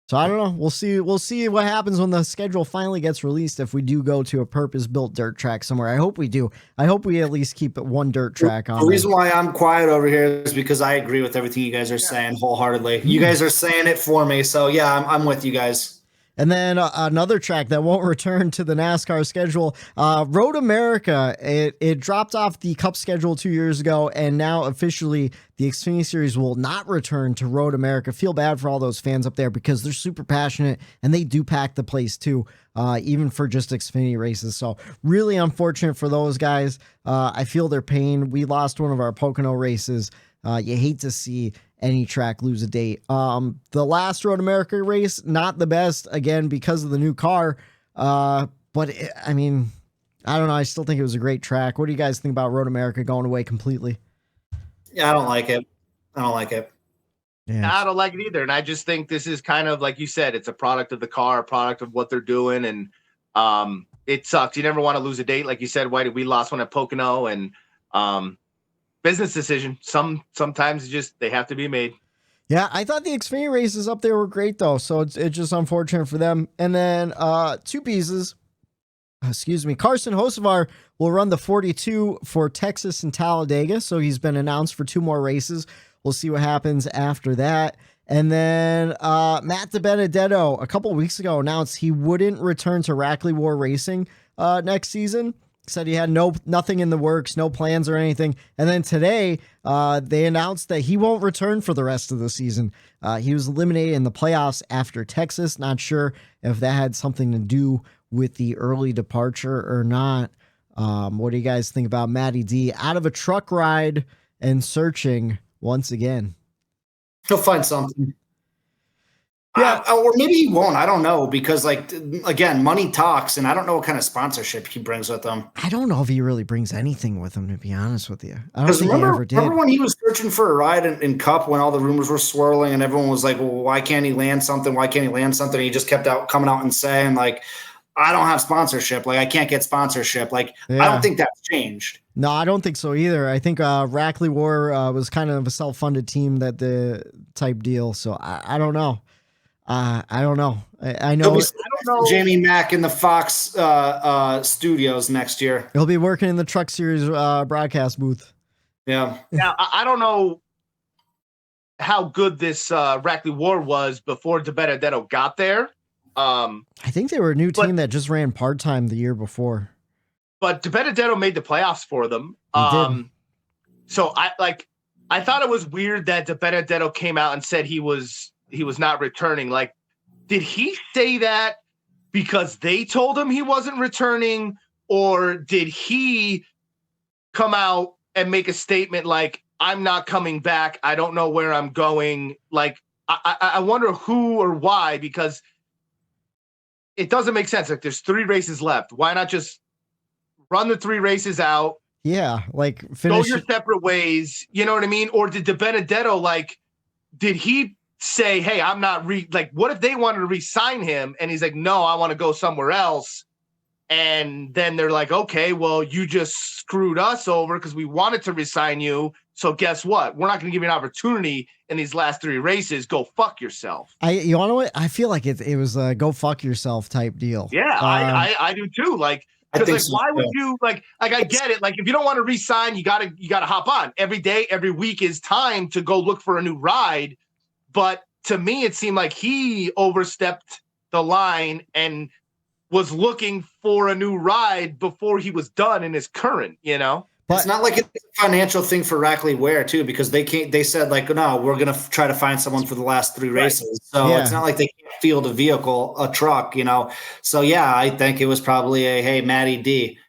So I don't know. We'll see what happens when the schedule finally gets released. If we do go to a purpose-built dirt track somewhere, I hope we do. I hope we at least keep it one dirt track on. The reason why I'm quiet over here is because I agree with everything you guys are saying wholeheartedly. You guys are saying it for me, so yeah, I'm with you guys. And then another track that won't return to the NASCAR schedule, Road America. It dropped off the Cup schedule 2 years ago, and now officially the Xfinity Series will not return to Road America. Feel bad for all those fans up there because they're super passionate, and they do pack the place too, even for just Xfinity races. So really unfortunate for those guys. I feel their pain. We lost one of our Pocono races. You hate to see any track lose a date. The last Road America race, not the best, again, because of the new car. I mean, I don't know. I still think it was a great track. What do you guys think about Road America going away completely? Yeah, I don't like it. Yeah. I don't like it either. And I just think this is kind of, like you said, it's a product of the car, a product of what they're doing. And it sucks. You never want to lose a date. Like you said, why did we lost one at Pocono? And business decision. Sometimes just they have to be made. Yeah, I thought the Xfinity races up there were great though, so it's just unfortunate for them. And then two pieces. Carson Hocevar will run the 42 for Texas and Talladega, so he's been announced for 2 more races. We'll see what happens after that. And then Matt DiBenedetto a couple weeks ago announced he wouldn't return to Rackley War Racing next season. Said he had nothing in the works, no plans or anything. And then today, they announced that he won't return for the rest of the season. He was eliminated in the playoffs after Texas. Not sure if that had something to do with the early departure or not. What do you guys think about Matty D out of a truck ride and searching once again? He'll find something. Yeah. Or maybe he won't. I don't know because, like, again, money talks, and I don't know what kind of sponsorship he brings with him. I don't know if he really brings anything with him, to be honest with you. I don't think he ever did. Remember when he was searching for a ride in Cup when all the rumors were swirling and everyone was like, well, why can't he land something? Why can't he land something? And he just kept coming out and saying, like, I don't have sponsorship. Like, I can't get sponsorship. Like, I don't think that's changed. No, I don't think so either. I think Rackley War was kind of a self-funded team type deal. So I don't know. I don't know. I know. I don't know. Jamie Mack in the Fox studios next year. He'll be working in the Truck Series broadcast booth. Yeah. Now, I don't know how good this Rackley War was before DiBenedetto got there. I think they were a new team that just ran part-time the year before. But DiBenedetto made the playoffs for them. So I thought it was weird that DiBenedetto came out and said he was not returning. Like, did he say that because they told him he wasn't returning, or did he come out and make a statement like, I'm not coming back, I don't know where I'm going? Like, I wonder who or why, because it doesn't make sense. Like, there's 3 races left. Why not just run the 3 races out? Yeah, like Go finish your separate ways. You know what I mean? Or did DiBenedetto, like, did he say, hey, I'm not like, what if they wanted to re-sign him and he's like, no, I want to go somewhere else? And then they're like, okay, well, you just screwed us over because we wanted to re-sign you. So guess what? We're not going to give you an opportunity in these last 3 races. Go fuck yourself. You want to what? I feel like it was a go fuck yourself type deal. Yeah, I do too. Like, because like, so, why would you like I get it. Like, if you don't want to re-sign, you gotta hop on. Every day, every week is time to go look for a new ride. But to me, it seemed like he overstepped the line and was looking for a new ride before he was done in his current, you know? But it's not like it's a financial thing for Reilly Ware too, because they said like, no, we're going to try to find someone for the last 3 races. So Yeah. it's not like they can't field a vehicle, a truck, you know? So yeah, I think it was probably a, hey, Matty D,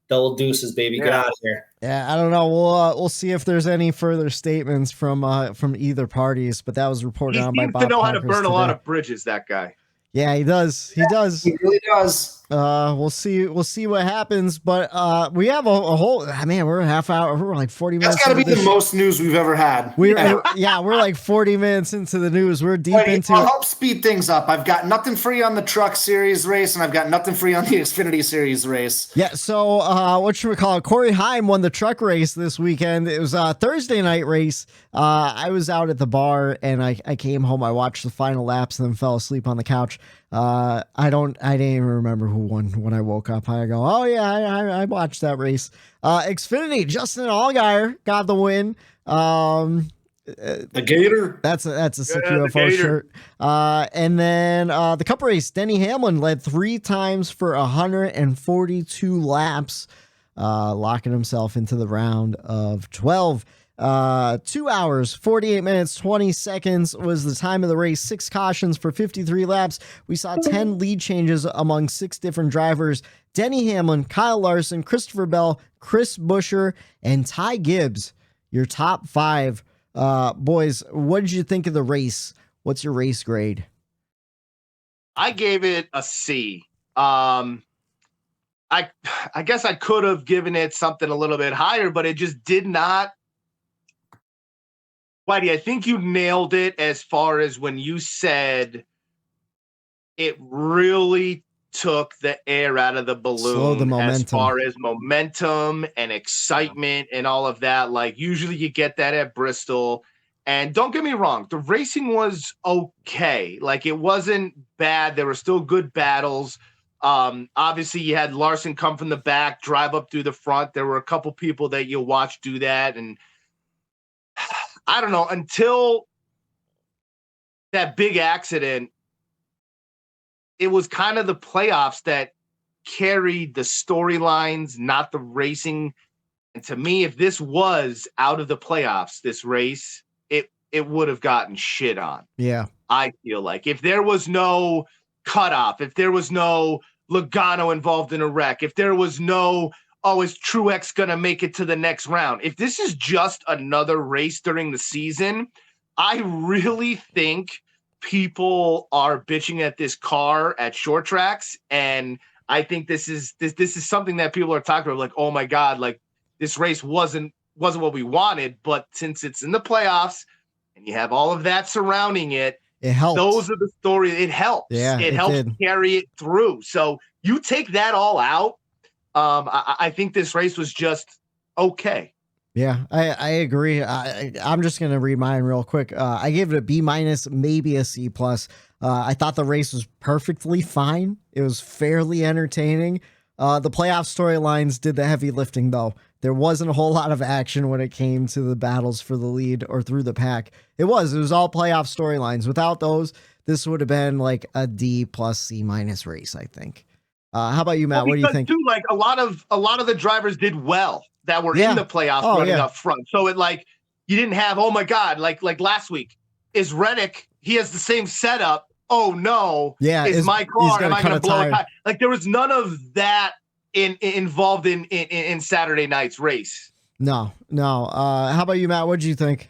double deuces, baby, get out of here. yeah, I don't know. We'll see if there's any further statements from either parties, but that was reported He on by seems Bob to know how to Parkers burn a lot today. of bridges, that guy. Yeah, he does. He does. He really does. We'll see what happens, but we have a whole man. We're a half hour. We're like 40 minutes. That's got to be into the this. most news we've ever had. We're like 40 minutes into the news. We're deep into I'll help speed things up. I've got nothing free on the Truck Series race, and I've got nothing free on the Xfinity Series race. Yeah, so what should we call it? Corey Heim won the truck race this weekend. It was a Thursday night race. I was out at the bar and I came home. I watched the final laps and then fell asleep on the couch. I didn't even remember who won when I woke up. I go, oh yeah, I watched that race. Xfinity, Justin Allgaier got the win. The Gator. That's a sick Yeah, the UFO Gator. shirt. And then the Cup race, Denny Hamlin led 3 times for 142 laps, locking himself into the round of 12. 2 hours, 48 minutes, 20 seconds was the time of the race. 6 cautions for 53 laps. We saw 10 lead changes among 6 different drivers. Denny Hamlin, Kyle Larson, Christopher Bell, Chris Buescher, and Ty Gibbs. Your top 5. Boys, what did you think of the race? What's your race grade? I gave it a C. I guess I could have given it something a little bit higher, but it just did not. Whitey, I think you nailed it as far as when you said it really took the air out of the balloon. Slow the momentum. As far as momentum and excitement and all of that. Like, usually you get that at Bristol. And don't get me wrong, the racing was okay. Like, it wasn't bad. There were still good battles. Obviously, you had Larson come from the back, drive up through the front. There were a couple people that you watched do that. And I don't know, until that big accident, it was kind of the playoffs that carried the storylines, not the racing. And to me, if this was out of the playoffs, this race, it would have gotten shit on. Yeah. I feel like if there was no cutoff, if there was no Logano involved in a wreck, if there was no, oh, is Truex going to make it to the next round? If this is just another race during the season, I really think people are bitching at this car at short tracks. And I think this is something that people are talking about, like, oh my God, like, this race wasn't what we wanted, but since it's in the playoffs and you have all of that surrounding it, It helped. those are the stories. It helps. Yeah, it it helps did. carry it through. So you take that all out. I think this race was just okay. Yeah, I agree. I'm just going to read mine real quick. I gave it a B-, maybe a C+. I thought the race was perfectly fine. It was fairly entertaining. The playoff storylines did the heavy lifting, though. There wasn't a whole lot of action when it came to the battles for the lead or through the pack. It was all playoff storylines. Without those, this would have been like a D+, C- race, I think. How about you, Matt? What do you think? Too, like a lot of the drivers did well that were in the playoffs running up front. So it like you didn't have, oh my God, like last week is Reddick. He has the same setup. oh no, Yeah, is my he's car? gonna Am I cut going a to blow a tire. tire? Like there was none of that involved in Saturday night's race. No. How about you, Matt? What'd you think?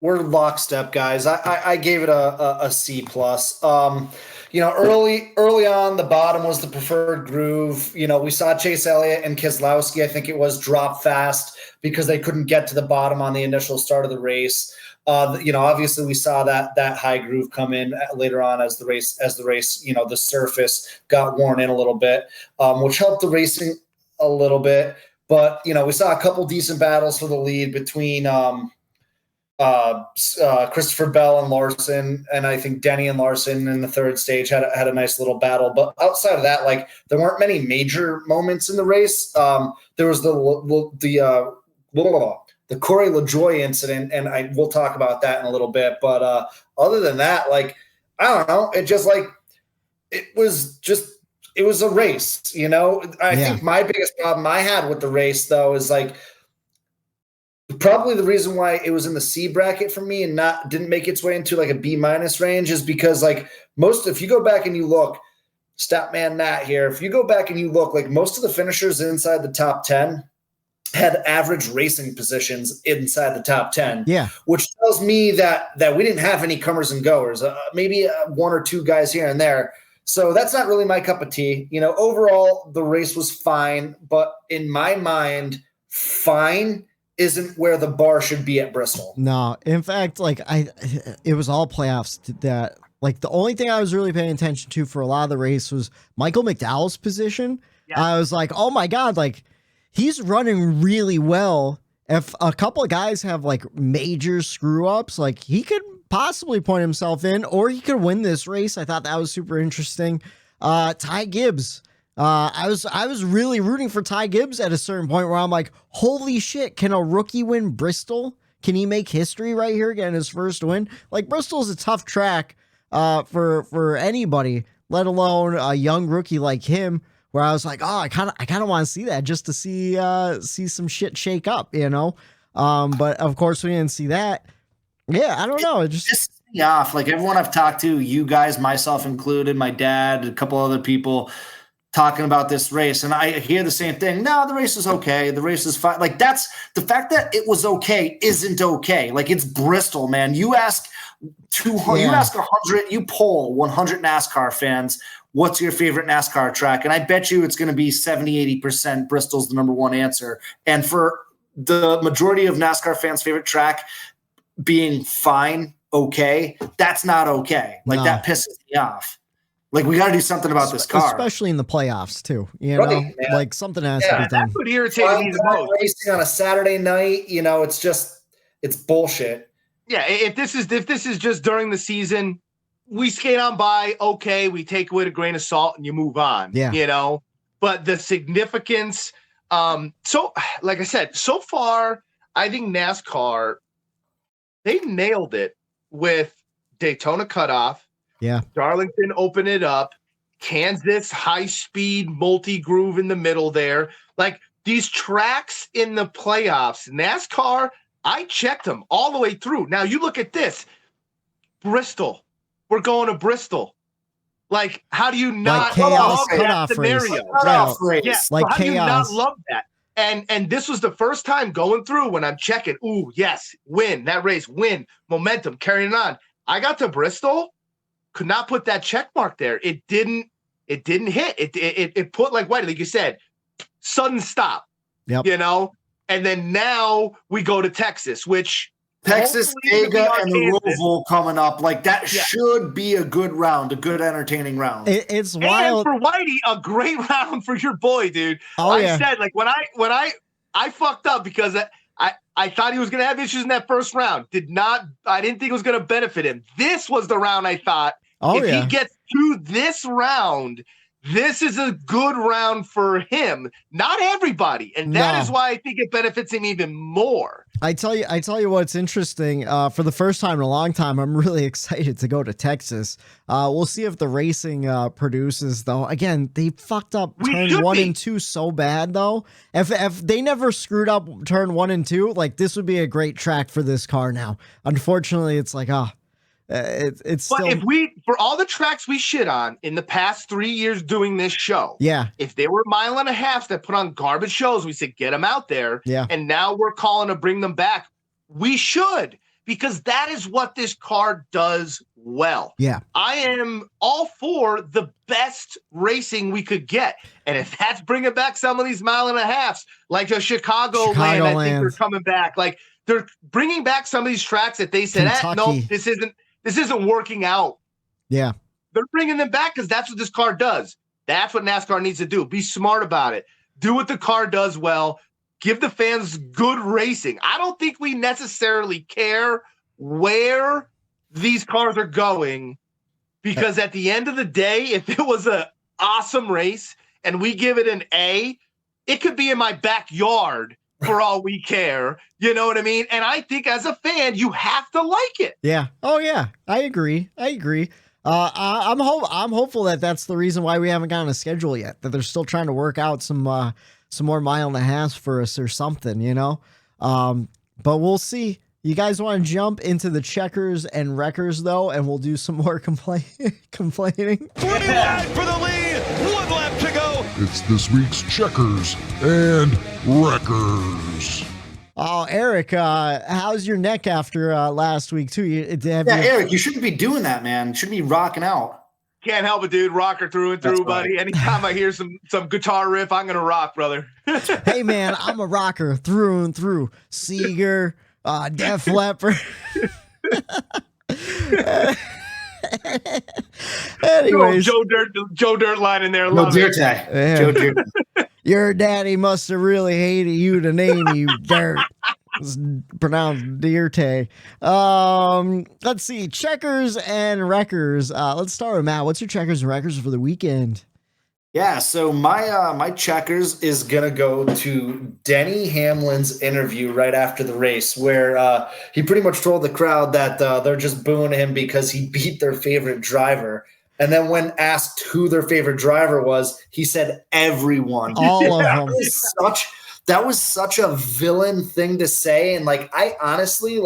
We're lockstep, guys. I gave it a C plus. Early on, the bottom was the preferred groove. We saw Chase Elliott and Keselowski, I think it was, drop fast because they couldn't get to the bottom on the initial start of the race. Obviously we saw that high groove come in later on as the race, the surface got worn in a little bit, which helped the racing a little bit. But, we saw a couple decent battles for the lead between Christopher Bell and Larson, and I think Denny and Larson in the third stage had a nice little battle. But outside of that, like, there weren't many major moments in the race. There was the Corey LaJoie incident, and we'll talk about that in a little bit. But other than that, like, I don't know, it was a race. I think my biggest problem I had with the race, though, is like, probably the reason why it was in the C bracket for me and didn't make its way into like a B- range is because, like, if you go back and you look, Statman Nat here, if you go back and you look, like, most of the finishers inside the top 10 had average racing positions inside the top 10. Yeah. Which tells me that we didn't have any comers and goers, maybe one or two guys here and there. So that's not really my cup of tea. Overall, the race was fine, but in my mind, fine isn't where the bar should be at Bristol. No, in fact, like, it was all playoffs that, like, the only thing I was really paying attention to for a lot of the race was Michael McDowell's position. Yeah. I was like, oh my God, like, he's running really well. If a couple of guys have like major screw ups, like, he could possibly point himself in, or he could win this race. I thought that was super interesting. Ty Gibbs. I was really rooting for Ty Gibbs at a certain point where I'm like, holy shit, can a rookie win Bristol? Can he make history right here, getting his first win? Like, Bristol is a tough track for anybody, let alone a young rookie like him, where I was like, oh, I kind of want to see that just to see some shit shake up, but of course we didn't see that. Yeah, I don't know. It just pisses me off. Like, everyone I've talked to, you guys, myself included, my dad, a couple other people, talking about this race, and I hear the same thing. No, the race is okay. The race is fine. Like, that's the fact that it was okay isn't okay. Like, it's Bristol, man. You ask 200, you ask 100, you poll 100 NASCAR fans, what's your favorite NASCAR track? And I bet you it's going to be 70-80% Bristol's the number one answer. And for the majority of NASCAR fans' favorite track being fine, okay, that's not okay. Like, that pisses me off. Like, we got to do something about this car, especially in the playoffs too. Like, something has to be done. That's what irritated me the most. Racing on a Saturday night, it's bullshit. Yeah, if this is just during the season, we skate on by. Okay, we take away a grain of salt and you move on. Yeah, But the significance. So, like I said, so far, I think NASCAR, they nailed it with Daytona cutoff. Yeah. Darlington opened it up. Kansas, high-speed multi-groove in the middle there. Like, these tracks in the playoffs, NASCAR, I checked them all the way through. Now, you look at this. Bristol. We're going to Bristol. Like, how do you not love that scenario? Yeah, like, how do you not love that? And this was the first time going through when I'm checking. Ooh, yes, win that race, win, momentum, carrying it on. I got to Bristol. Could not put that check mark there. It didn't hit. It put, like Whitey, like you said, sudden stop. Yep. And then now we go to Texas, which Texas, Vega, and the Roval coming up. Like, that should be a good round, a good entertaining round. It's wild. And for Whitey, a great round for your boy, dude. I said, like, when I fucked up because I thought he was going to have issues in that first round. I didn't think it was going to benefit him. This was the round I thought. If he gets to this round, this is a good round for him. Not everybody. And that is why I think it benefits him even more. I tell you what's interesting. For the first time in a long time, I'm really excited to go to Texas. We'll see if the racing produces, though. Again, they fucked up turn 1 and 2 so bad, though. If they never screwed up turn 1 and 2, like, this would be a great track for this car now. Unfortunately, it's like, It's But still. for all the tracks we shit on in the past 3 years doing this show, Yeah. if they were mile and a half that put on garbage shows, we said, get them out there. Yeah. And now we're calling to bring them back. We should, because that is what this car does well. Yeah. I am all for the best racing we could get. And if that's bringing back some of these mile and a halves, like the Chicagoland, I think they're coming back. Like they're bringing back some of these tracks that they said, no, this isn't working out. Yeah. They're bringing them back because that's what this car does. That's what NASCAR needs to do. Be smart about it. Do what the car does well. Give the fans good racing. I don't think we necessarily care where these cars are going, because at the end of the day, if it was an awesome race and we give it an A, it could be in my backyard for all we care. You know what I mean? And I think as a fan, you have to like it. Yeah. Oh yeah. I agree. I'm hopeful that that's the reason why we haven't gotten a schedule yet, that they're still trying to work out some more mile and a half for us or something, you know? But we'll see. You guys want to jump into the checkers and wreckers though, and we'll do some more complaining. 49 for the lead. 1 lap to go. It's this week's checkers and wreckers. Oh, Eric, how's your neck after last week too? Eric, you shouldn't be doing that, man. You should be rocking out. Can't help it, dude. Rocker through and through, buddy. Anytime I hear some guitar riff, I'm gonna rock, brother. Hey, man, I'm a rocker through and through. Seeger, Def Leppard. Anyways, Joe Dirt line in there. No, Love it. Yeah. Joe Dirt. Your daddy must have really hated you to name you Dirt. It's pronounced Dirte. Let's see, checkers and wreckers. Let's start with Matt. What's your checkers and wreckers for the weekend? Yeah, so my checkers is gonna go to Denny Hamlin's interview right after the race, where he pretty much told the crowd that they're just booing him because he beat their favorite driver. And then when asked who their favorite driver was, he said everyone. All of them. That was such a villain thing to say, and like I honestly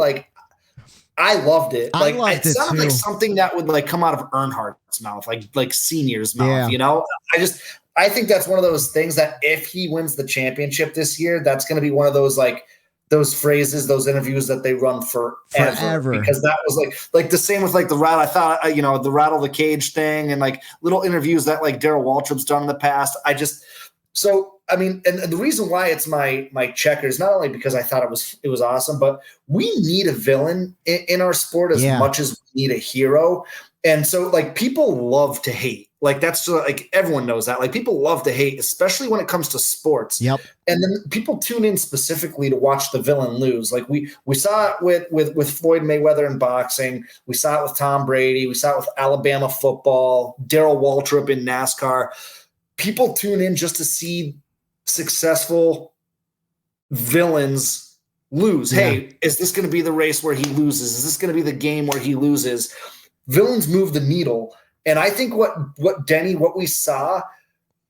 I loved it. Like it sounded like something that would like come out of Earnhardt's mouth, like Senior's mouth. Yeah. You know, I think that's one of those things that if he wins the championship this year, that's going to be one of those like those phrases, those interviews that they run forever. Because that was like the same with like the rattle. I thought the rattle the cage thing and like little interviews that like Darrell Waltrip's done in the past. So I mean, and the reason why it's my checkers, not only because I thought it was awesome, but we need a villain in our sport as much as we need a hero. And so like people love to hate. Like that's like everyone knows that. Like people love to hate, especially when it comes to sports. Yep. And then people tune in specifically to watch the villain lose. Like we saw it with Floyd Mayweather in boxing. We saw it with Tom Brady. We saw it with Alabama football, Darrell Waltrip in NASCAR. People tune in just to see successful villains lose. Yeah. Hey, is this going to be the race where he loses? Is this going to be the game where he loses? Villains move the needle. And I think what we saw,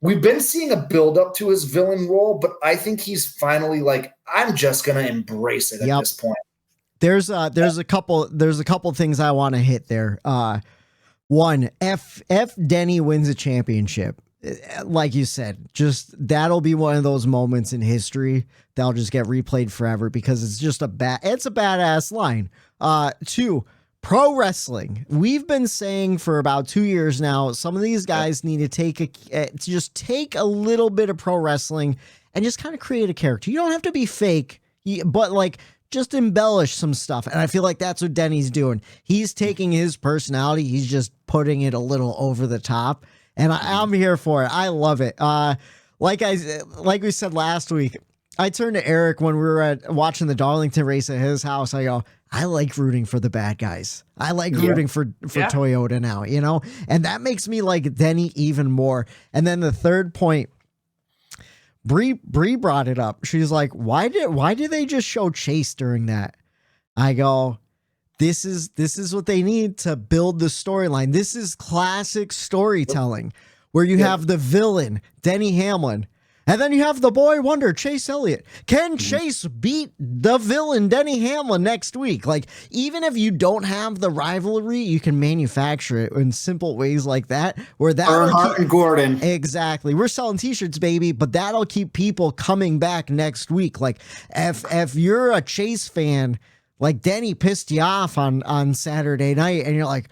we've been seeing a build up to his villain role, but I think he's finally like, I'm just going to embrace it at this point. There's a couple things I want to hit there. One, if Denny wins a championship, like you said, just that'll be one of those moments in history that'll just get replayed forever because it's just it's a badass line. Two, pro wrestling. We've been saying for about 2 years now, some of these guys need to take a little bit of pro wrestling and just kind of create a character. You don't have to be fake, but like just embellish some stuff. And I feel like that's what Denny's doing. He's taking his personality. He's just putting it a little over the top. And I'm here for it. I love it. Like we said last week, I turned to Eric when we were watching the Darlington race at his house. I go, I like rooting for the bad guys. I like rooting for Toyota now, you know? And that makes me like Denny even more. And then the third point, Bree brought it up. She's like, why did they just show Chase during that? I go, This is what they need to build the storyline. This is classic storytelling where you have the villain, Denny Hamlin, And then you have the boy wonder, Chase Elliott. Can Chase beat the villain Denny Hamlin next week? Like, even if you don't have the rivalry, you can manufacture it in simple ways like that. Where that Earnhardt and Gordon. Exactly. We're selling t-shirts, baby, but that'll keep people coming back next week. Like, if you're a Chase fan, like Denny pissed you off on Saturday night, and you're like,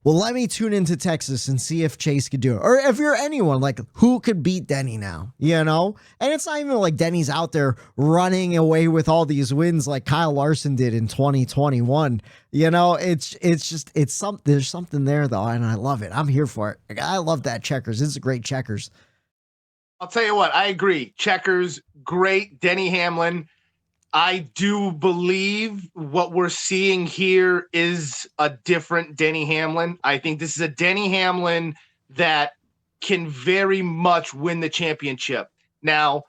well, let me tune into Texas and see if Chase could do it. Or if you're anyone, like, who could beat Denny now, you know? And it's not even like Denny's out there running away with all these wins like Kyle Larson did in 2021. You know, there's something there, though, and I love it. I'm here for it. Like, I love that checkers. It's a great checkers. I'll tell you what, I agree. Checkers, great. Denny Hamlin. I do believe what we're seeing here is a different Denny Hamlin. I think this is a Denny Hamlin that can very much win the championship. Now,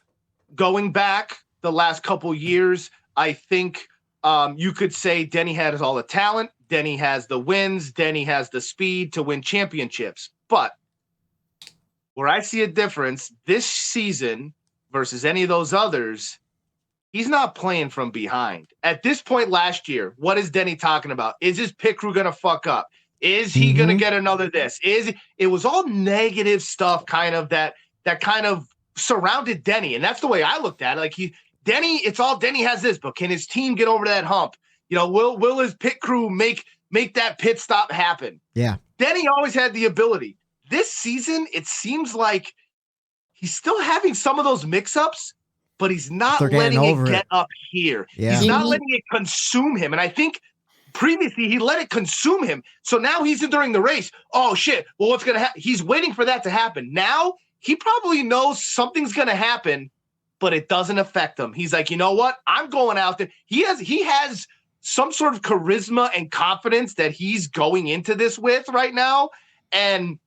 going back the last couple years, I think you could say Denny has all the talent. Denny has the wins. Denny has the speed to win championships. But where I see a difference this season versus any of those others, he's not playing from behind. At this point last year, what is Denny talking about? Is his pit crew going to fuck up? Is he going to get another this? It was all negative stuff kind of that kind of surrounded Denny. And that's the way I looked at it. Like Denny, it's all Denny has this, but can his team get over that hump? You know, will his pit crew make that pit stop happen? Yeah. Denny always had the ability. This season, it seems like he's still having some of those mix-ups, but he's not letting it get up here. Yeah. He's not letting it consume him. And I think previously he let it consume him. So now he's during the race. Oh, shit. Well, what's going to happen? He's waiting for that to happen. Now he probably knows something's going to happen, but it doesn't affect him. He's like, you know what? I'm going out there. He has some sort of charisma and confidence that he's going into this with right now. And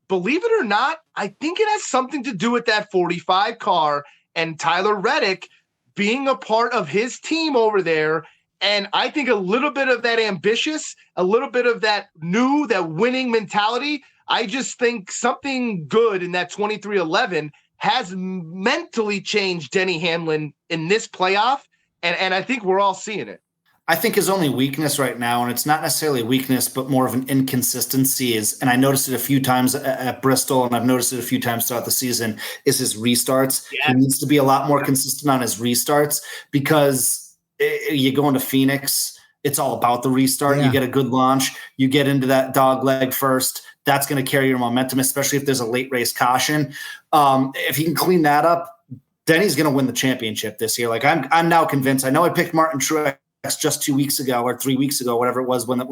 believe it or not, I think it has something to do with that 45 car and Tyler Reddick being a part of his team over there. And I think a little bit of that ambitious, a little bit of that that winning mentality. I just think something good in that 23-11 has mentally changed Denny Hamlin in this playoff. And I think we're all seeing it. I think his only weakness right now, and it's not necessarily a weakness, but more of an inconsistency is, and I noticed it a few times at Bristol, and I've noticed it a few times throughout the season, is his restarts. Yeah. He needs to be a lot more consistent on his restarts because you go into Phoenix, it's all about the restart. Yeah. You get a good launch. You get into that dog leg first. That's going to carry your momentum, especially if there's a late race caution. If he can clean that up, Denny's going to win the championship this year. Like I'm now convinced. I know I picked Martin Truex just 2 weeks ago or 3 weeks ago, whatever it was when the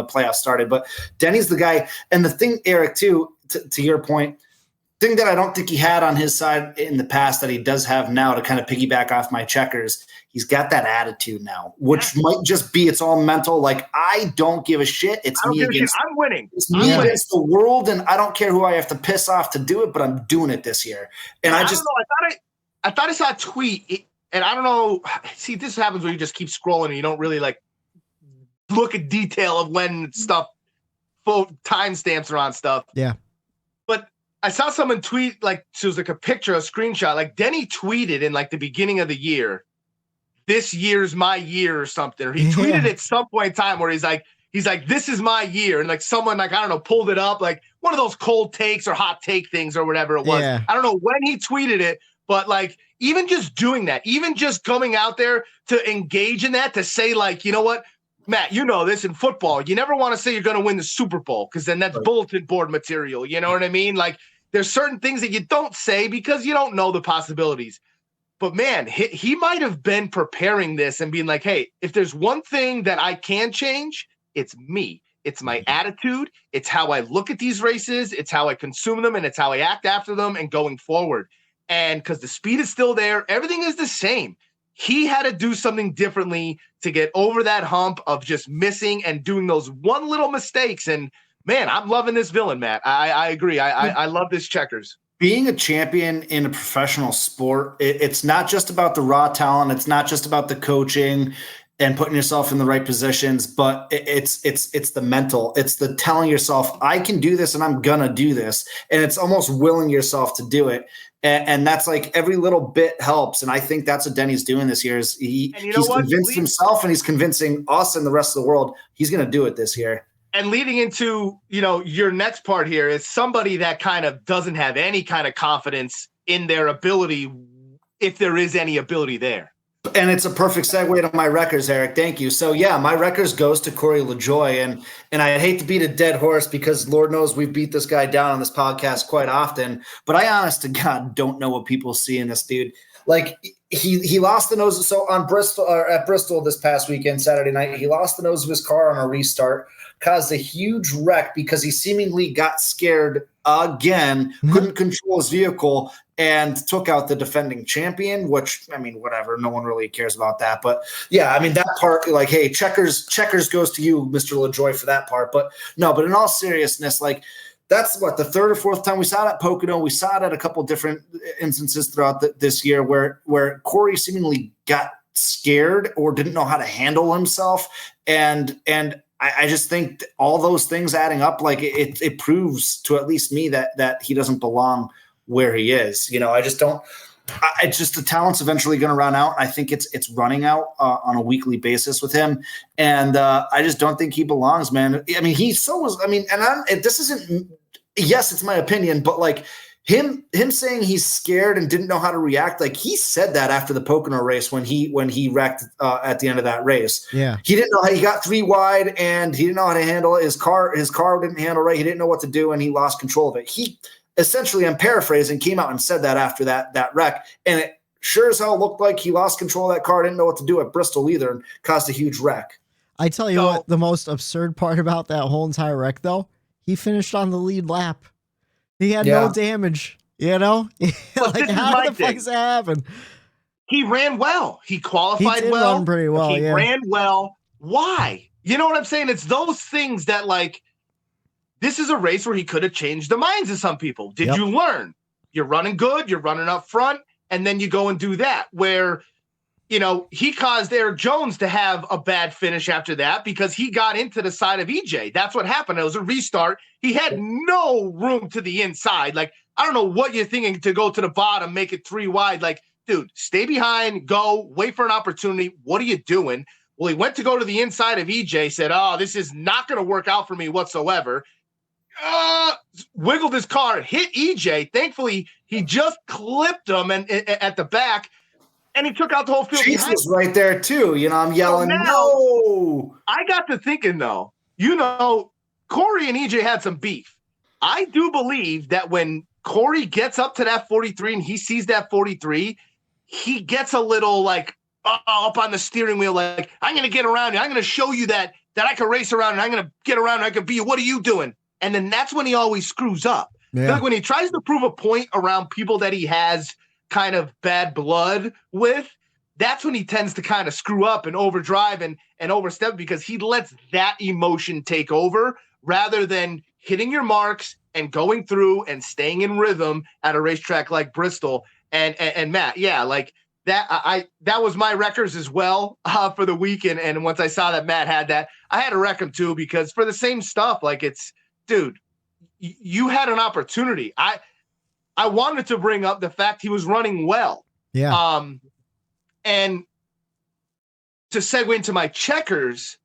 playoffs started. But Denny's the guy. And the thing, Eric, too, to your point, thing that I don't think he had on his side in the past that he does have now to kind of piggyback off my checkers, he's got that attitude now, which might just be it's all mental. Like, I don't give a shit. It's me against I'm winning. It's me against the world, and I don't care who I have to piss off to do it, but I'm doing it this year. And I just I thought I saw a tweet. And I don't know. See, this happens when you just keep scrolling and you don't really like look at detail of when stuff, full timestamps are on stuff. Yeah. But I saw someone tweet, like, so it was like a picture, a screenshot. Like Denny tweeted in like the beginning of the year, "This year's my year" or something. Or he tweeted at some point in time where he's like, "This is my year," and like someone like I don't know pulled it up, like one of those cold takes or hot take things or whatever it was. Yeah. I don't know when he tweeted it, but like. Even just doing that, even just coming out there to engage in that, to say like, you know what, Matt, you know this in football, you never want to say you're going to win the Super Bowl because then that's bulletin board material. You know what I mean? Like there's certain things that you don't say because you don't know the possibilities. But man, he might have been preparing this and being like, hey, if there's one thing that I can change, it's me. It's my attitude. It's how I look at these races. It's how I consume them, and it's how I act after them and going forward. And because the speed is still there, everything is the same. He had to do something differently to get over that hump of just missing and doing those one little mistakes. And man, I'm loving this villain, Matt. I agree. I love this checkers. Being a champion in a professional sport, it's not just about the raw talent. It's not just about the coaching and putting yourself in the right positions, but it's the mental. It's the telling yourself, I can do this and I'm gonna do this. And it's almost willing yourself to do it. And that's like every little bit helps. And I think that's what Denny's doing this year is he's convinced himself and he's convincing us and the rest of the world he's going to do it this year. And leading into, your next part here is somebody that kind of doesn't have any kind of confidence in their ability, if there is any ability there. And it's a perfect segue to my records, Eric. Thank you. So yeah, my records goes to Corey LaJoie, and I hate to beat a dead horse because Lord knows we've beat this guy down on this podcast quite often. But I, honest to God, don't know what people see in this dude. Like he lost the nose. So on Bristol or at Bristol this past weekend, Saturday night, he lost the nose of his car on a restart, caused a huge wreck because he seemingly got scared again, couldn't control his vehicle, and took out the defending champion, which, I mean, whatever. No one really cares about that. But yeah, I mean, that part, like, hey, checkers goes to you, Mr. LaJoie, for that part. But no, but in all seriousness, like, that's what, the third or fourth time we saw it at Pocono. We saw it at a couple different instances throughout this year where Corey seemingly got scared or didn't know how to handle himself. And I just think all those things adding up, like it proves to at least me that he doesn't belong where he is. I just don't. It's just the talent's eventually going to run out. I think it's running out on a weekly basis with him, and I just don't think he belongs, man. I mean, this isn't. Yes, it's my opinion, but like him saying he's scared and didn't know how to react. Like he said that after the Pocono race when he wrecked at the end of that race. Yeah, he didn't know how he got 3 wide and he didn't know how to handle it. His car didn't handle right. He didn't know what to do and he lost control of it. He essentially, I'm paraphrasing, came out and said that after that wreck, and it sure as hell looked like he lost control of that car, didn't know what to do at Bristol either, and caused a huge wreck. I tell you what, the most absurd part about that whole entire wreck, though, he finished on the lead lap. He had no damage, like how the fuck does that happen? He ran well. He qualified he did well. Run pretty well. He ran well. Why? You know what I'm saying? It's those things that, like, this is a race where he could have changed the minds of some people. Did you learn? You're running good. You're running up front. And then you go and do that where, he caused Eric Jones to have a bad finish after that because he got into the side of EJ. That's what happened. It was a restart. He had no room to the inside. Like, I don't know what you're thinking to go to the bottom, make it 3 wide. Like, dude, stay behind, go, wait for an opportunity. What are you doing? Well, he went to go to the inside of EJ, said, oh, this is not going to work out for me whatsoever. Wiggled his car, hit EJ. Thankfully, he just clipped him and at the back, and he took out the whole field. Chase was right there too. I'm yelling, no. I got to thinking though, Corey and EJ had some beef. I do believe that when Corey gets up to that 43 and he sees that 43, he gets a little like up on the steering wheel, like, I'm going to get around you. I'm going to show you that I can race around and I'm going to get around and I can be you. What are you doing? And then that's when he always screws up. Yeah. Like when he tries to prove a point around people that he has kind of bad blood with, that's when he tends to kind of screw up and overdrive and overstep because he lets that emotion take over rather than hitting your marks and going through and staying in rhythm at a racetrack like Bristol. And Matt, yeah, like that, that was my records as well for the weekend. And once I saw that Matt had that, I had to wreck him too because for the same stuff, like it's, dude, you had an opportunity. I wanted to bring up the fact he was running well. Yeah. And to segue into my checkers,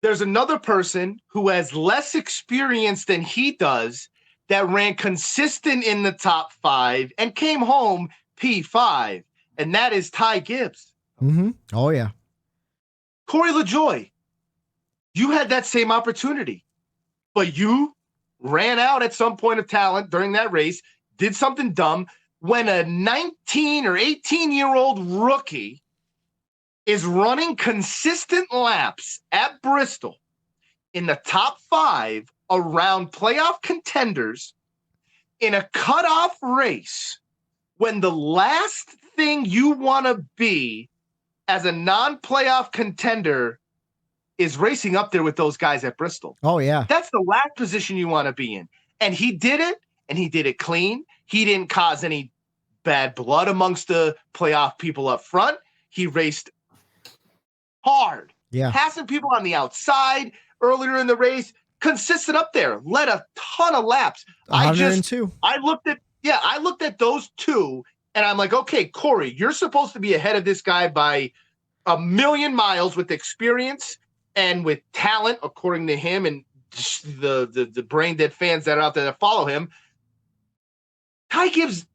there's another person who has less experience than he does that ran consistent in the top 5 and came home P5, and that is Ty Gibbs. Mm-hmm. Oh, yeah. Corey LaJoie, you had that same opportunity. But you ran out at some point of talent during that race, did something dumb. When a 19 or 18-year-old rookie is running consistent laps at Bristol in the top 5 around playoff contenders in a cutoff race, when the last thing you want to be as a non-playoff contender is racing up there with those guys at Bristol. Oh, yeah. That's the last position you want to be in. And he did it, and he did it clean. He didn't cause any bad blood amongst the playoff people up front. He raced hard. Yeah. Passing people on the outside earlier in the race, consistent up there, led a ton of laps. 102. I looked at Yeah, I looked at those two, and I'm like, okay, Corey, you're supposed to be ahead of this guy by a million miles with experience and with talent, according to him, and the brain dead fans that are out there that follow him. Ty Gibbs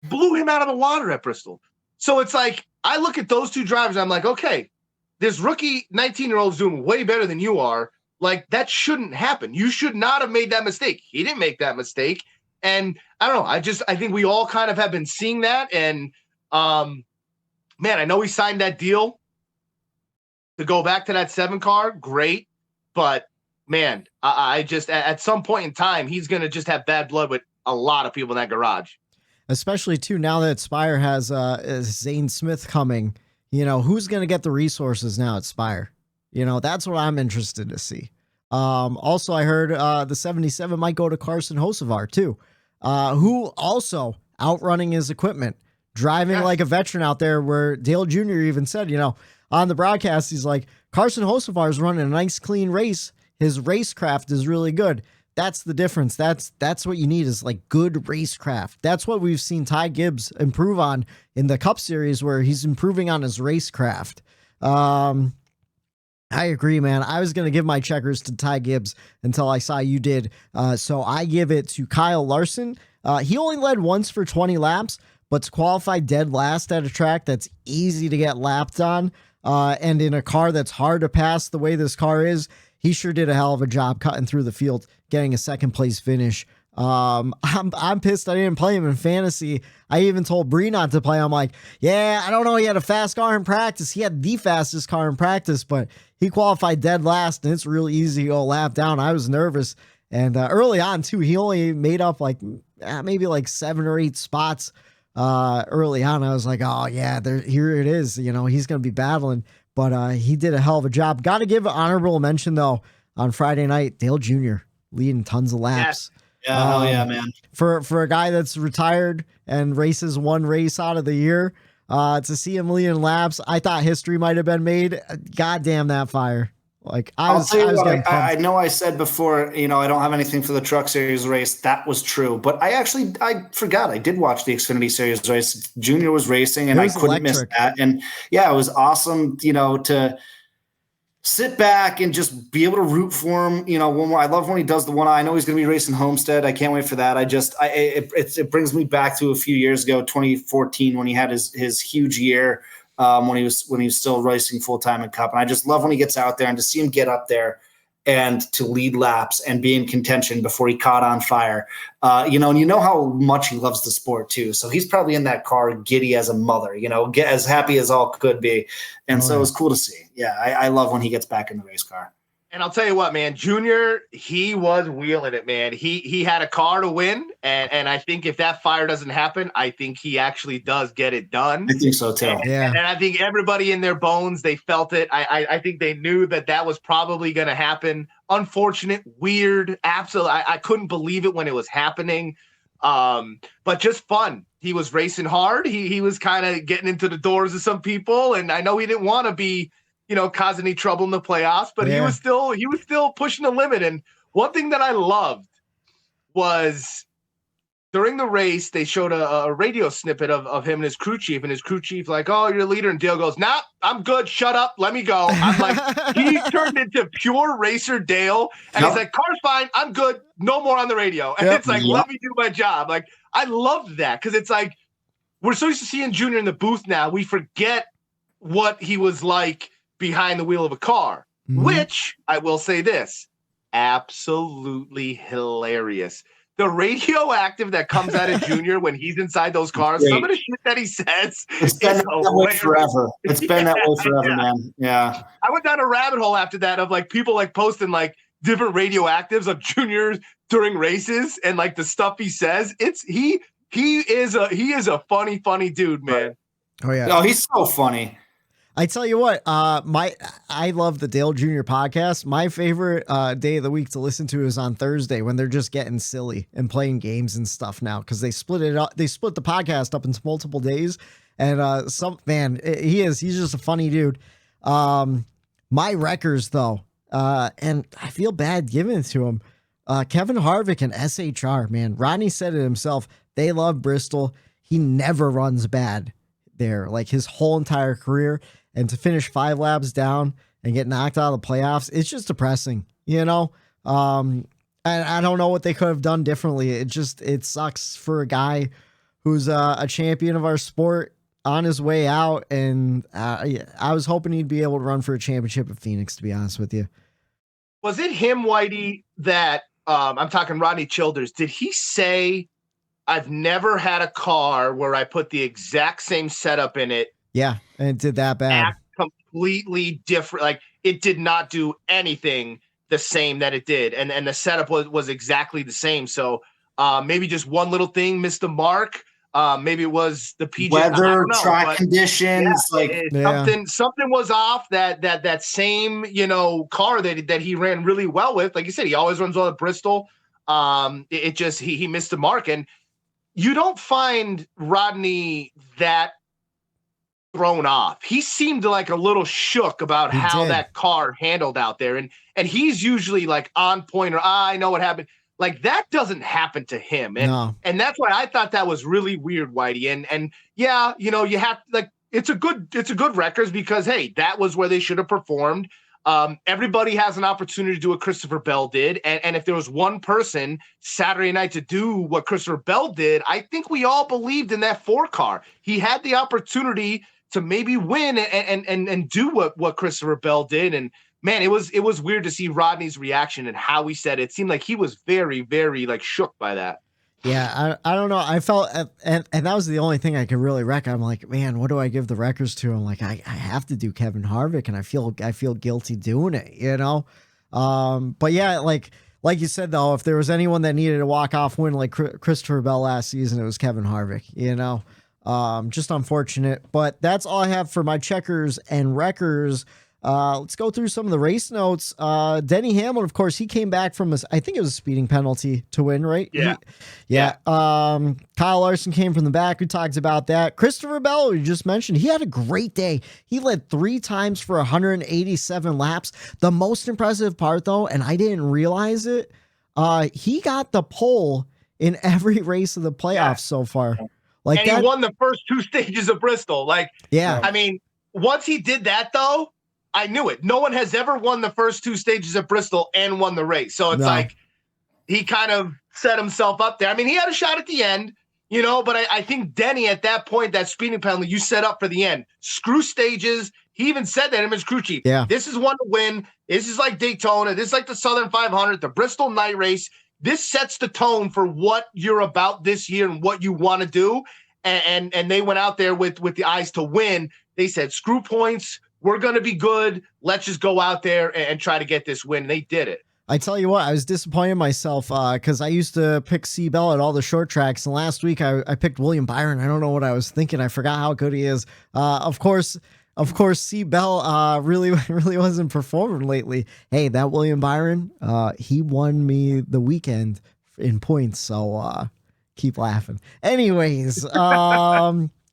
blew him out of the water at Bristol. So it's like, I look at those two drivers, I'm like, okay, this rookie 19-year-old is doing way better than you are. Like, that shouldn't happen. You should not have made that mistake. He didn't make that mistake. And I don't know. I think we all kind of have been seeing that. And man, I know he signed that deal to go back to that 7 car. Great. But man, I just, at some point in time, he's going to just have bad blood with a lot of people in that garage. Especially too, now that Spire has Zane Smith coming, you know, who's going to get the resources now at Spire? You know, that's what I'm interested to see. Also, I heard the 77 might go to Carson Hocevar too, who also outrunning his equipment, driving like a veteran out there, where Dale Jr. even said, you know, on the broadcast, he's like, Carson Hocevar is running a nice, clean race. His racecraft is really good. That's the difference. That's what you need, is like good racecraft. That's what we've seen Ty Gibbs improve on in the Cup Series, where he's improving on his racecraft. I agree, man. I was going to give my checkers to Ty Gibbs until I saw you did. So I give it to Kyle Larson. He only led once for 20 laps, but to qualify dead last at a track that's easy to get lapped on, and in a car that's hard to pass the way this car is, he sure did a hell of a job cutting through the field, getting a second place finish. I'm pissed I didn't play him in fantasy. I even told Bree not to play. I'm like, yeah, I don't know. He had a fast car in practice. He had the fastest car in practice, but he qualified dead last, and it's real easy to go lap down. I was nervous. And early on too, he only made up like maybe like 7 or 8 spots early on. I was like, oh yeah, here it is. You know, he's going to be battling, but he did a hell of a job. Got to give an honorable mention though on Friday night, Dale Jr. leading tons of laps. Yeah, hell yeah, man. For a guy that's retired and races one race out of the year, to see him leading laps, I thought history might have been made. God damn that fire. Like I know I said before, you know, I don't have anything for the Truck Series race. That was true. But I forgot. I did watch the Xfinity Series race. Junior was racing and I couldn't miss that. And yeah, it was awesome, you know, to sit back and just be able to root for him. You know, I love when he does the one. I know he's going to be racing Homestead. I can't wait for that. It brings me back to a few years ago, 2014, when he had his huge year, when he was still racing full time in Cup. And I just love when he gets out there, and to see him get up there and to lead laps and be in contention before he caught on fire. You know, and you know how much he loves the sport too. So he's probably in that car giddy as a mother, you know, get as happy as all could be. And so it was cool to see. Yeah, I love when he gets back in the race car. And I'll tell you what, man, Junior, he was wheeling it, man. He had a car to win, and I think if that fire doesn't happen, I think he actually does get it done. I think so too. And I think everybody in their bones, they felt it. I think they knew that was probably going to happen. Unfortunate, weird, absolutely. I couldn't believe it when it was happening, but just fun. He was racing hard. He was kind of getting into the doors of some people, and I know he didn't want to be, you know, causing any trouble in the playoffs, but he was still pushing the limit. And one thing that I loved was during the race, they showed a radio snippet of him and his crew chief, and his crew chief like, "Oh, you're a leader." And Dale goes, "Nah, I'm good. Shut up. Let me go." I'm like, he turned into pure racer Dale. And he's like, "Car's fine. I'm good. No more on the radio." And it's like, let me do my job. Like, I loved that, because it's like, we're so used to seeing Junior in the booth now. We forget what he was like behind the wheel of a car, which I will say this, absolutely hilarious. The radioactive that comes out of Junior when he's inside those cars, some of the shit that he says, it's been that way forever. It's been that way forever, man. Yeah. I went down a rabbit hole after that of like people like posting like different radioactives of Junior during races and like the stuff he says. He is a funny dude, man. Oh yeah. Oh, he's so funny. I tell you what, I love the Dale Jr. podcast. My favorite day of the week to listen to is on Thursday, when they're just getting silly and playing games and stuff now, because they split it up. They split the podcast up into multiple days, and he's just a funny dude. My wreckers though, and I feel bad giving it to him. Kevin Harvick and SHR, man. Rodney said it himself. They love Bristol. He never runs bad there, like his whole entire career. And to finish 5 laps down and get knocked out of the playoffs, it's just depressing, you know? And I don't know what they could have done differently. It sucks for a guy who's a champion of our sport on his way out. And I was hoping he'd be able to run for a championship at Phoenix, to be honest with you. Was it him, Whitey, that I'm talking Rodney Childers? Did he say, I've never had a car where I put the exact same setup in it? Yeah, and it did that bad. Act completely different. Like, it did not do anything the same that it did. And the setup was exactly the same. So maybe just one little thing missed the mark. Maybe it was the PJ weather, track conditions, something was off. That same car that he ran really well with. Like you said, he always runs well at Bristol. It just he missed the mark, and you don't find Rodney that thrown off. He seemed like a little shook about how that car handled out there, and he's usually like on point, or I know what happened. Like, that doesn't happen to him. And that's why I thought that was really weird, Whitey. And yeah, you have like, it's a good record because, hey, that was where they should have performed. Everybody has an opportunity to do what Christopher Bell did. And if there was one person Saturday night to do what Christopher Bell did, I think we all believed in that 4 car. He had the opportunity to maybe win and do what Christopher Bell did. And man, it was weird to see Rodney's reaction and how he said it. It seemed like he was very, very like shook by that. Yeah, I don't know. I felt, and that was the only thing I could really wreck. I'm like, man, what do I give the records to? I'm like, I have to do Kevin Harvick, and I feel guilty doing it, But yeah, like you said though, if there was anyone that needed a walk-off win like Christopher Bell last season, it was Kevin Harvick. Just unfortunate. But that's all I have for my checkers and wreckers. Let's go through some of the race notes. Denny Hamlin, of course, he came back from I think it was a speeding penalty to win, right? Yeah. Kyle Larson came from the back. We talked about that. Christopher Bell, we just mentioned, he had a great day. He led 3 times for 187 laps. The most impressive part, though, and I didn't realize it, he got the pole in every race of the playoffs so far. Like, and he won the first 2 stages of Bristol. Like, yeah. I mean, once he did that, though, I knew it. No one has ever won the first 2 stages of Bristol and won the race. So it's like he kind of set himself up there. I mean, he had a shot at the end, but I think Denny at that point, that speeding penalty, you set up for the end. Screw stages. He even said that in his crew chief. Yeah. This is one to win. This is like Daytona. This is like the Southern 500, the Bristol night race. This sets the tone for what you're about this year and what you want to do. And they went out there with the eyes to win. They said, screw points. We're going to be good. Let's just go out there and try to get this win. They did it. I tell you what, I was disappointed in myself because I used to pick C. Bell at all the short tracks. And last week I picked William Byron. I don't know what I was thinking. I forgot how good he is. Of course, C. Bell really wasn't performing lately. Hey, that William Byron, he won me the weekend in points. So keep laughing. Anyways,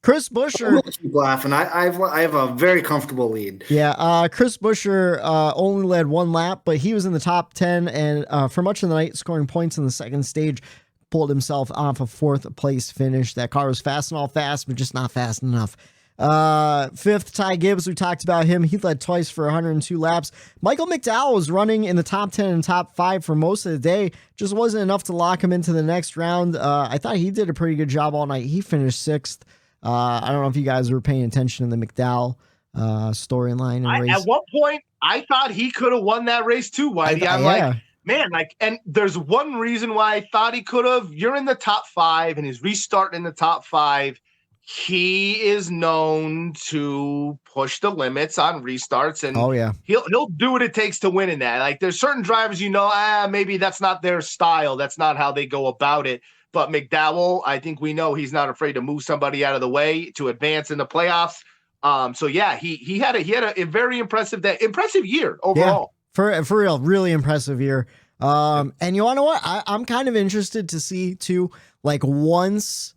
Chris Buescher. Keep laughing. I have a very comfortable lead. Yeah, Chris Buescher only led 1 lap, but he was in the top 10 and for much of the night, scoring points in the second stage, pulled himself off a 4th place finish. That car was fast and all fast, but just not fast enough. 5th, Ty Gibbs, we talked about him. He led twice for 102 laps. Michael McDowell was running in the top 10 and top 5 for most of the day. Just wasn't enough to lock him into the next round. I thought he did a pretty good job all night. He finished 6th. I don't know if you guys were paying attention to the McDowell storyline and race. At one point, I thought he could have won that race too, Whitey. I'm like, man, and there's one reason why I thought he could have. You're in the top 5, and he's restarting in the top 5. He is known to push the limits on restarts, and he'll do what it takes to win in that. Like, there's certain drivers, maybe that's not their style. That's not how they go about it. But McDowell, I think we know he's not afraid to move somebody out of the way to advance in the playoffs. So yeah, he had a very impressive year overall. Yeah, for real, really impressive year. And you want to know what? I'm kind of interested to see too, like, once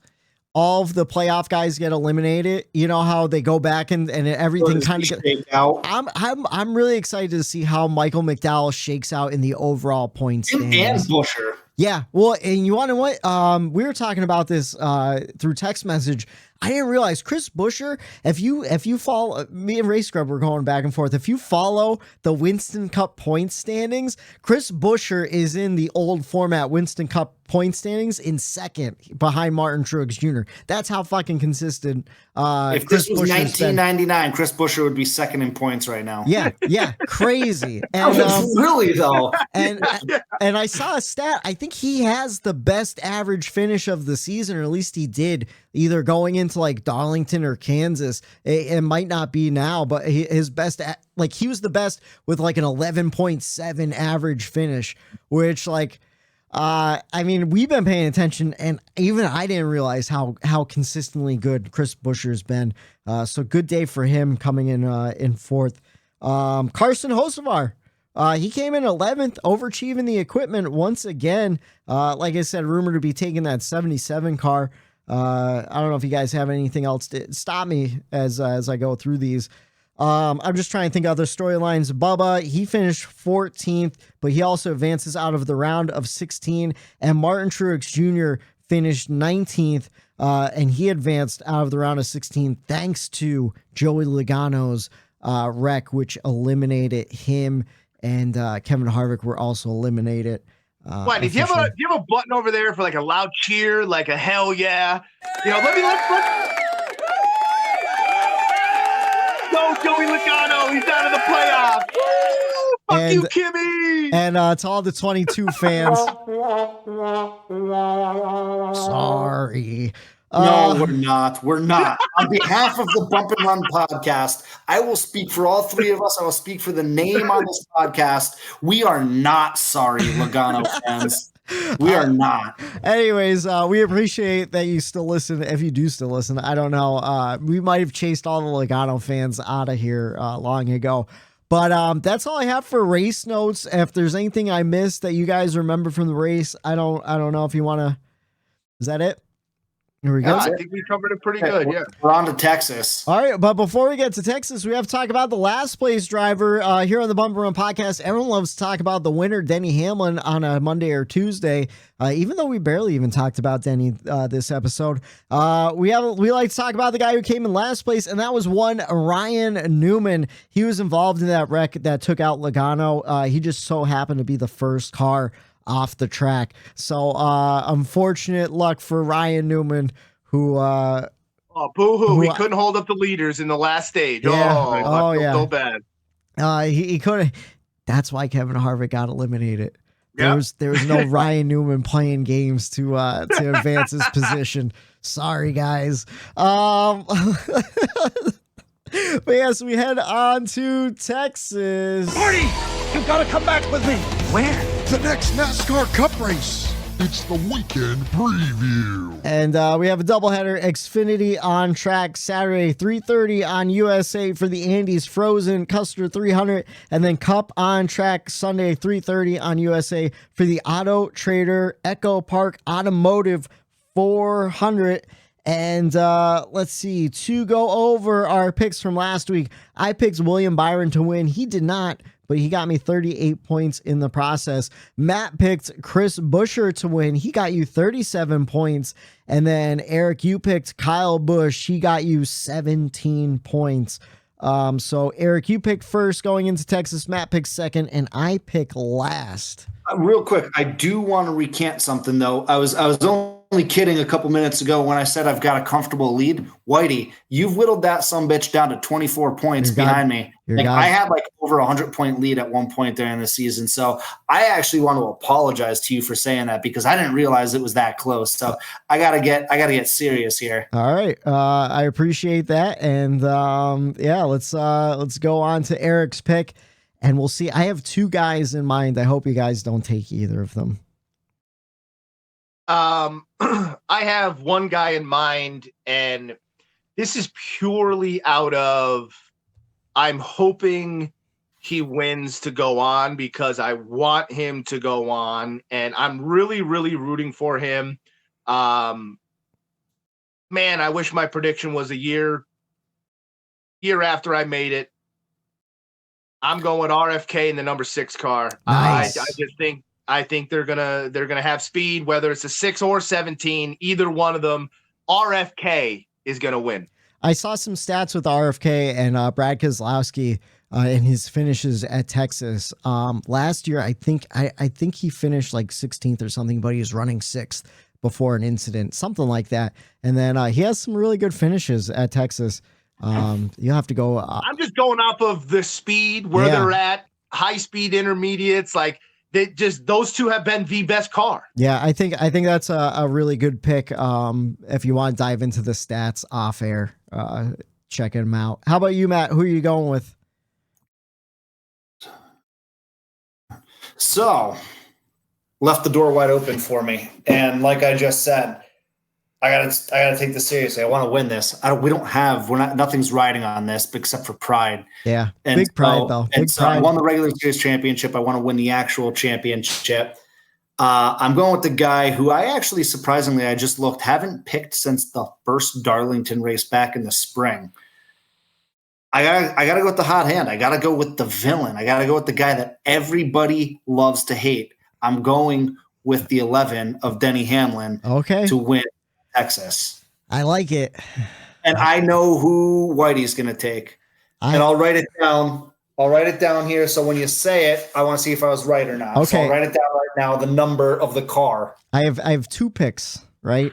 all of the playoff guys get eliminated, you know how they go back and everything kind of gets out. I'm really excited to see how Michael McDowell shakes out in the overall points. And Buescher. Yeah. Well, and you want to what? We were talking about this through text message. I didn't realize Chris Buescher, if you follow, me and Race Scrub were going back and forth. If you follow the Winston Cup point standings, Chris Buescher is in the old format Winston Cup point standings in second behind Martin Truex Jr. That's how fucking consistent. If this was 1999, Chris Buescher would be second in points right now. Yeah, crazy. And really though, and I saw a stat. I think he has the best average finish of the season, or at least he did, either going into like Darlington or Kansas. It might not be now, but his best, like he was the best with like an 11.7 average finish, which like, I mean, we've been paying attention, and even I didn't realize how consistently good Chris Buescher's been. So good day for him coming in fourth. Carson Hocevar, he came in 11th, overachieving the equipment once again. Like I said, rumored to be taking that 77 car. I don't know if you guys have anything else to stop me as I go through these. I'm just trying to think of other storylines. Bubba, he finished 14th, but he also advances out of the round of 16. And Martin Truex Jr. finished 19th, and he advanced out of the round of 16 thanks to Joey Logano's wreck, which eliminated him, and Kevin Harvick were also eliminated. What? Do you have a button over there for like a loud cheer, like a hell yeah? You know, let's go, Joey Logano. He's out of the playoffs. Fuck you, Kimmy. And to all the 22 fans, sorry. No, we're not. We're not. On behalf of the Bump and Run podcast, I will speak for all three of us. I will speak for the name on this podcast. We are not sorry, Logano fans. We are not. Anyways, we appreciate that you still listen. If you do still listen, I don't know. We might have chased all the Logano fans out of here long ago. But that's all I have for race notes. If there's anything I missed that you guys remember from the race, I don't know if you want to. Is that it? Here we go. I think we covered it pretty good. Yeah. We're on to Texas. All right. But before we get to Texas, we have to talk about the last place driver here on the Bump and Run podcast. Everyone loves to talk about the winner, Denny Hamlin, on a Monday or Tuesday, even though we barely even talked about Denny this episode. We like to talk about the guy who came in last place, and that was one Ryan Newman. He was involved in that wreck that took out Logano. He just so happened to be the first car off the track. So unfortunate luck for Ryan Newman, who boo-hoo. He couldn't hold up the leaders in the last stage. Yeah. Yeah. So bad. He couldn't. That's why Kevin Harvick got eliminated. Yeah. There was no Ryan Newman playing games to advance his position. Sorry, guys. But yes, we head on to Texas. Marty, you've got to come back with me. Where? The next NASCAR Cup race. It's the weekend preview. And we have a doubleheader. Xfinity on track Saturday, 3:30 on USA for the Andes Frozen Custard 300. And then Cup on track Sunday, 3:30 on USA for the AutoTrader EchoPark Automotive 400. And let's see, to go over our picks from last week, I picked William Byron to win. He did not, but he got me 38 points in the process. Matt picked Chris Buescher to win. He got you 37 points. And then Eric, you picked Kyle Busch. He got you 17 points. So Eric, you picked first going into Texas. Matt picked second, and I pick last. Real quick, I do want to recant something though. I was only kidding a couple minutes ago when I said I've got a comfortable lead. Whitey, you've whittled that sumbitch down to 24 points behind me. I had like over 100-point lead at one point during the season. So I actually want to apologize to you for saying that because I didn't realize it was that close. So I gotta get serious here. All right. I appreciate that. And let's go on to Eric's pick. And we'll see. I have two guys in mind. I hope you guys don't take either of them. I have one guy in mind, and this is purely out of I'm hoping he wins to go on because I want him to go on, and I'm really, really rooting for him. Man, I wish my prediction was a year after I made it. I'm going RFK in the number 6 car. Nice. I just think I think they're gonna have speed, whether it's a 6 or 17, either one of them. RFK is gonna win. I saw some stats with RFK and Brad Keselowski in his finishes at Texas. Last year, I think he finished like 16th or something, but he was running 6th before an incident, something like that. And then he has some really good finishes at Texas. You have to go. I'm just going off of the speed where they're at, high speed intermediates. Like those two have been the best car. Yeah, I think that's a really good pick. If you want to dive into the stats off air, check them out. How about you, Matt? Who are you going with? So, left the door wide open for me, and like I just said, I gotta take this seriously. I want to win this. Nothing's riding on this except for pride. Yeah, and big pride though. Big pride. I won the regular series championship. I want to win the actual championship. I'm going with the guy who I actually surprisingly I just looked haven't picked since the first Darlington race back in the spring. I gotta go with the hot hand. I gotta go with the villain. I gotta go with the guy that everybody loves to hate. I'm going with the 11 of Denny Hamlin to win Texas. I like it. And I know who Whitey's going to take. And I'll write it down. I'll write it down here. So when you say it, I want to see if I was right or not. Okay. So I'll write it down right now, the number of the car. I have 2 picks, right?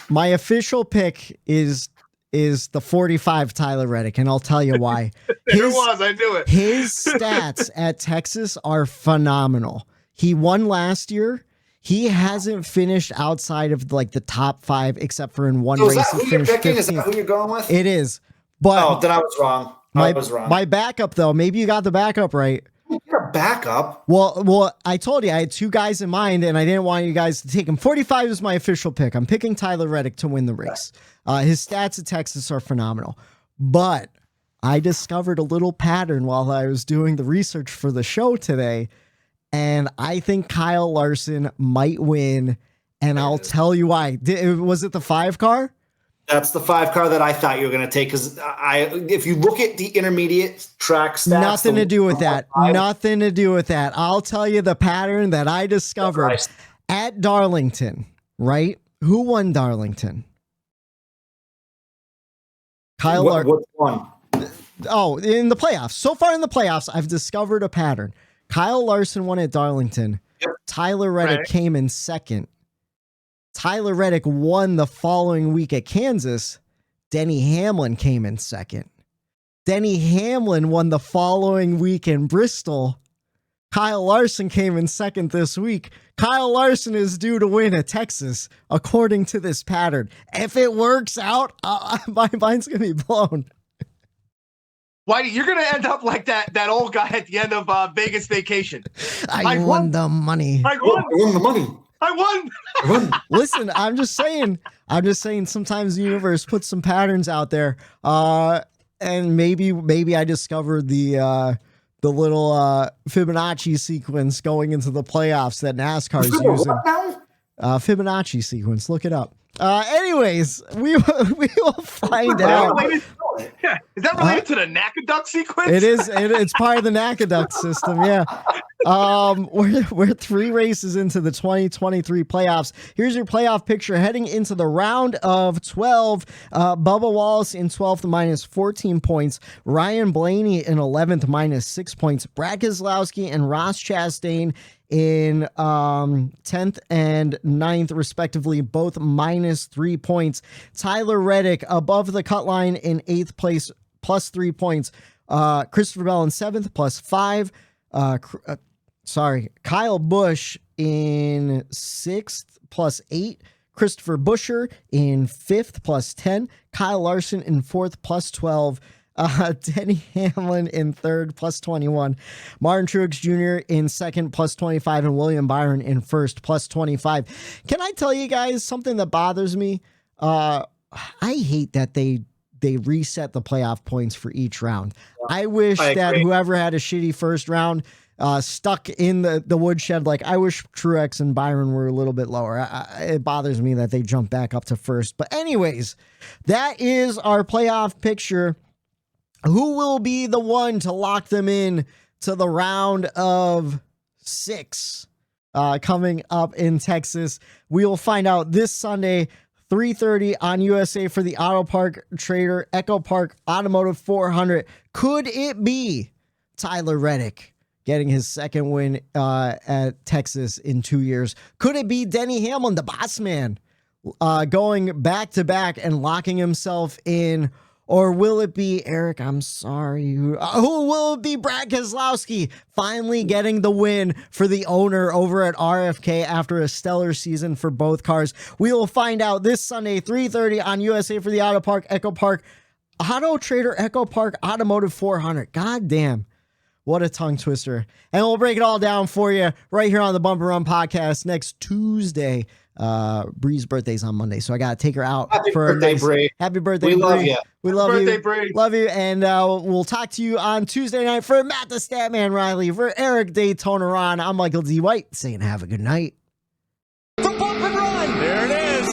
My official pick is the 45 Tyler Reddick, and I'll tell you why. I knew it. His stats at Texas are phenomenal. He won last year. He hasn't finished outside of like the top 5 except for in one race. Is that who you're picking? 15th. Is that who you're going with? It is. But then I was wrong. I was wrong. My backup, though, maybe you got the backup right. You're a backup. Well, I told you I had 2 guys in mind, and I didn't want you guys to take him. 45 is my official pick. I'm picking Tyler Reddick to win the race. His stats at Texas are phenomenal. But I discovered a little pattern while I was doing the research for the show today, and I think Kyle Larson might win, and I'll tell you why. Was it the 5 car? That's the 5 car that I thought you were going to take, because if you look at the intermediate track stats, nothing to do with that. Nothing to do with that. I'll tell you the pattern that I discovered at Darlington. Right? Who won Darlington? Kyle Larson. What one? Oh, in the playoffs. So far in the playoffs, I've discovered a pattern. Kyle Larson won at Darlington. Yep. Tyler Reddick came in second. Tyler Reddick won the following week at Kansas. Denny Hamlin came in second. Denny Hamlin won the following week in Bristol. Kyle Larson came in second this week. Kyle Larson is due to win at Texas, according to this pattern. If it works out, my mind's going to be blown. Whitey, you're going to end up like that old guy at the end of Vegas Vacation. I won the money. I won the money. I won. Listen, I'm just saying sometimes the universe puts some patterns out there. And maybe I discovered the little Fibonacci sequence going into the playoffs that NASCAR is using. Fibonacci sequence. Look it up. Anyways, we will find out. Yeah. Is that related to the Nakaduck sequence? It is. It's part of the Nakaduck system. Yeah. We're 3 races into the 2023 playoffs. Here's your playoff picture heading into the round of 12. Bubba Wallace in 12th minus 14 points. Ryan Blaney in 11th minus 6 points. Brad Keselowski and Ross Chastain in 10th and 9th, respectively, both minus 3 points. Tyler Reddick above the cut line in 8th place, plus 3 points. Christopher Bell in 7th, plus 5. Kyle Busch in 6th, plus 8. Christopher Buescher in 5th, plus 10. Kyle Larson in 4th, plus 12. Denny Hamlin in 3rd, plus 21. Martin Truex Jr. in 2nd, plus 25. And William Byron in 1st, plus 25. Can I tell you guys something that bothers me? I hate that they reset the playoff points for each round. I wish that whoever had a shitty first round stuck in the woodshed. Like, I wish Truex and Byron were a little bit lower. It bothers me that they jumped back up to first. But anyways, that is our playoff picture. Who will be the one to lock them in to the round of 6 coming up in Texas. We will find out this Sunday, 3:30 on USA for the AutoTrader EchoPark Automotive 400. Could it be Tyler Reddick getting his second win at Texas in 2 years? Could it be Denny Hamlin, the boss man, going back to back and locking himself in? Or will it be Eric? I'm sorry. Who will it be? Brad Keselowski finally getting the win for the owner over at RFK after a stellar season for both cars. We will find out this Sunday, 3:30 on USA for the EchoPark AutoTrader EchoPark Automotive 400. God damn. What a tongue twister. And we'll break it all down for you right here on the Bumper Run podcast next Tuesday. Bree's birthday's on Monday, so I gotta take her out for a nice Bree. Happy birthday. We love Bree. you. We love Happy you. birthday, Bree. Love you. And we'll talk to you on Tuesday night. For Matt the Statman Reilly, for Eric Daytona Ron, I'm Michael D. White saying have a good night. The Bump and Run. There it is.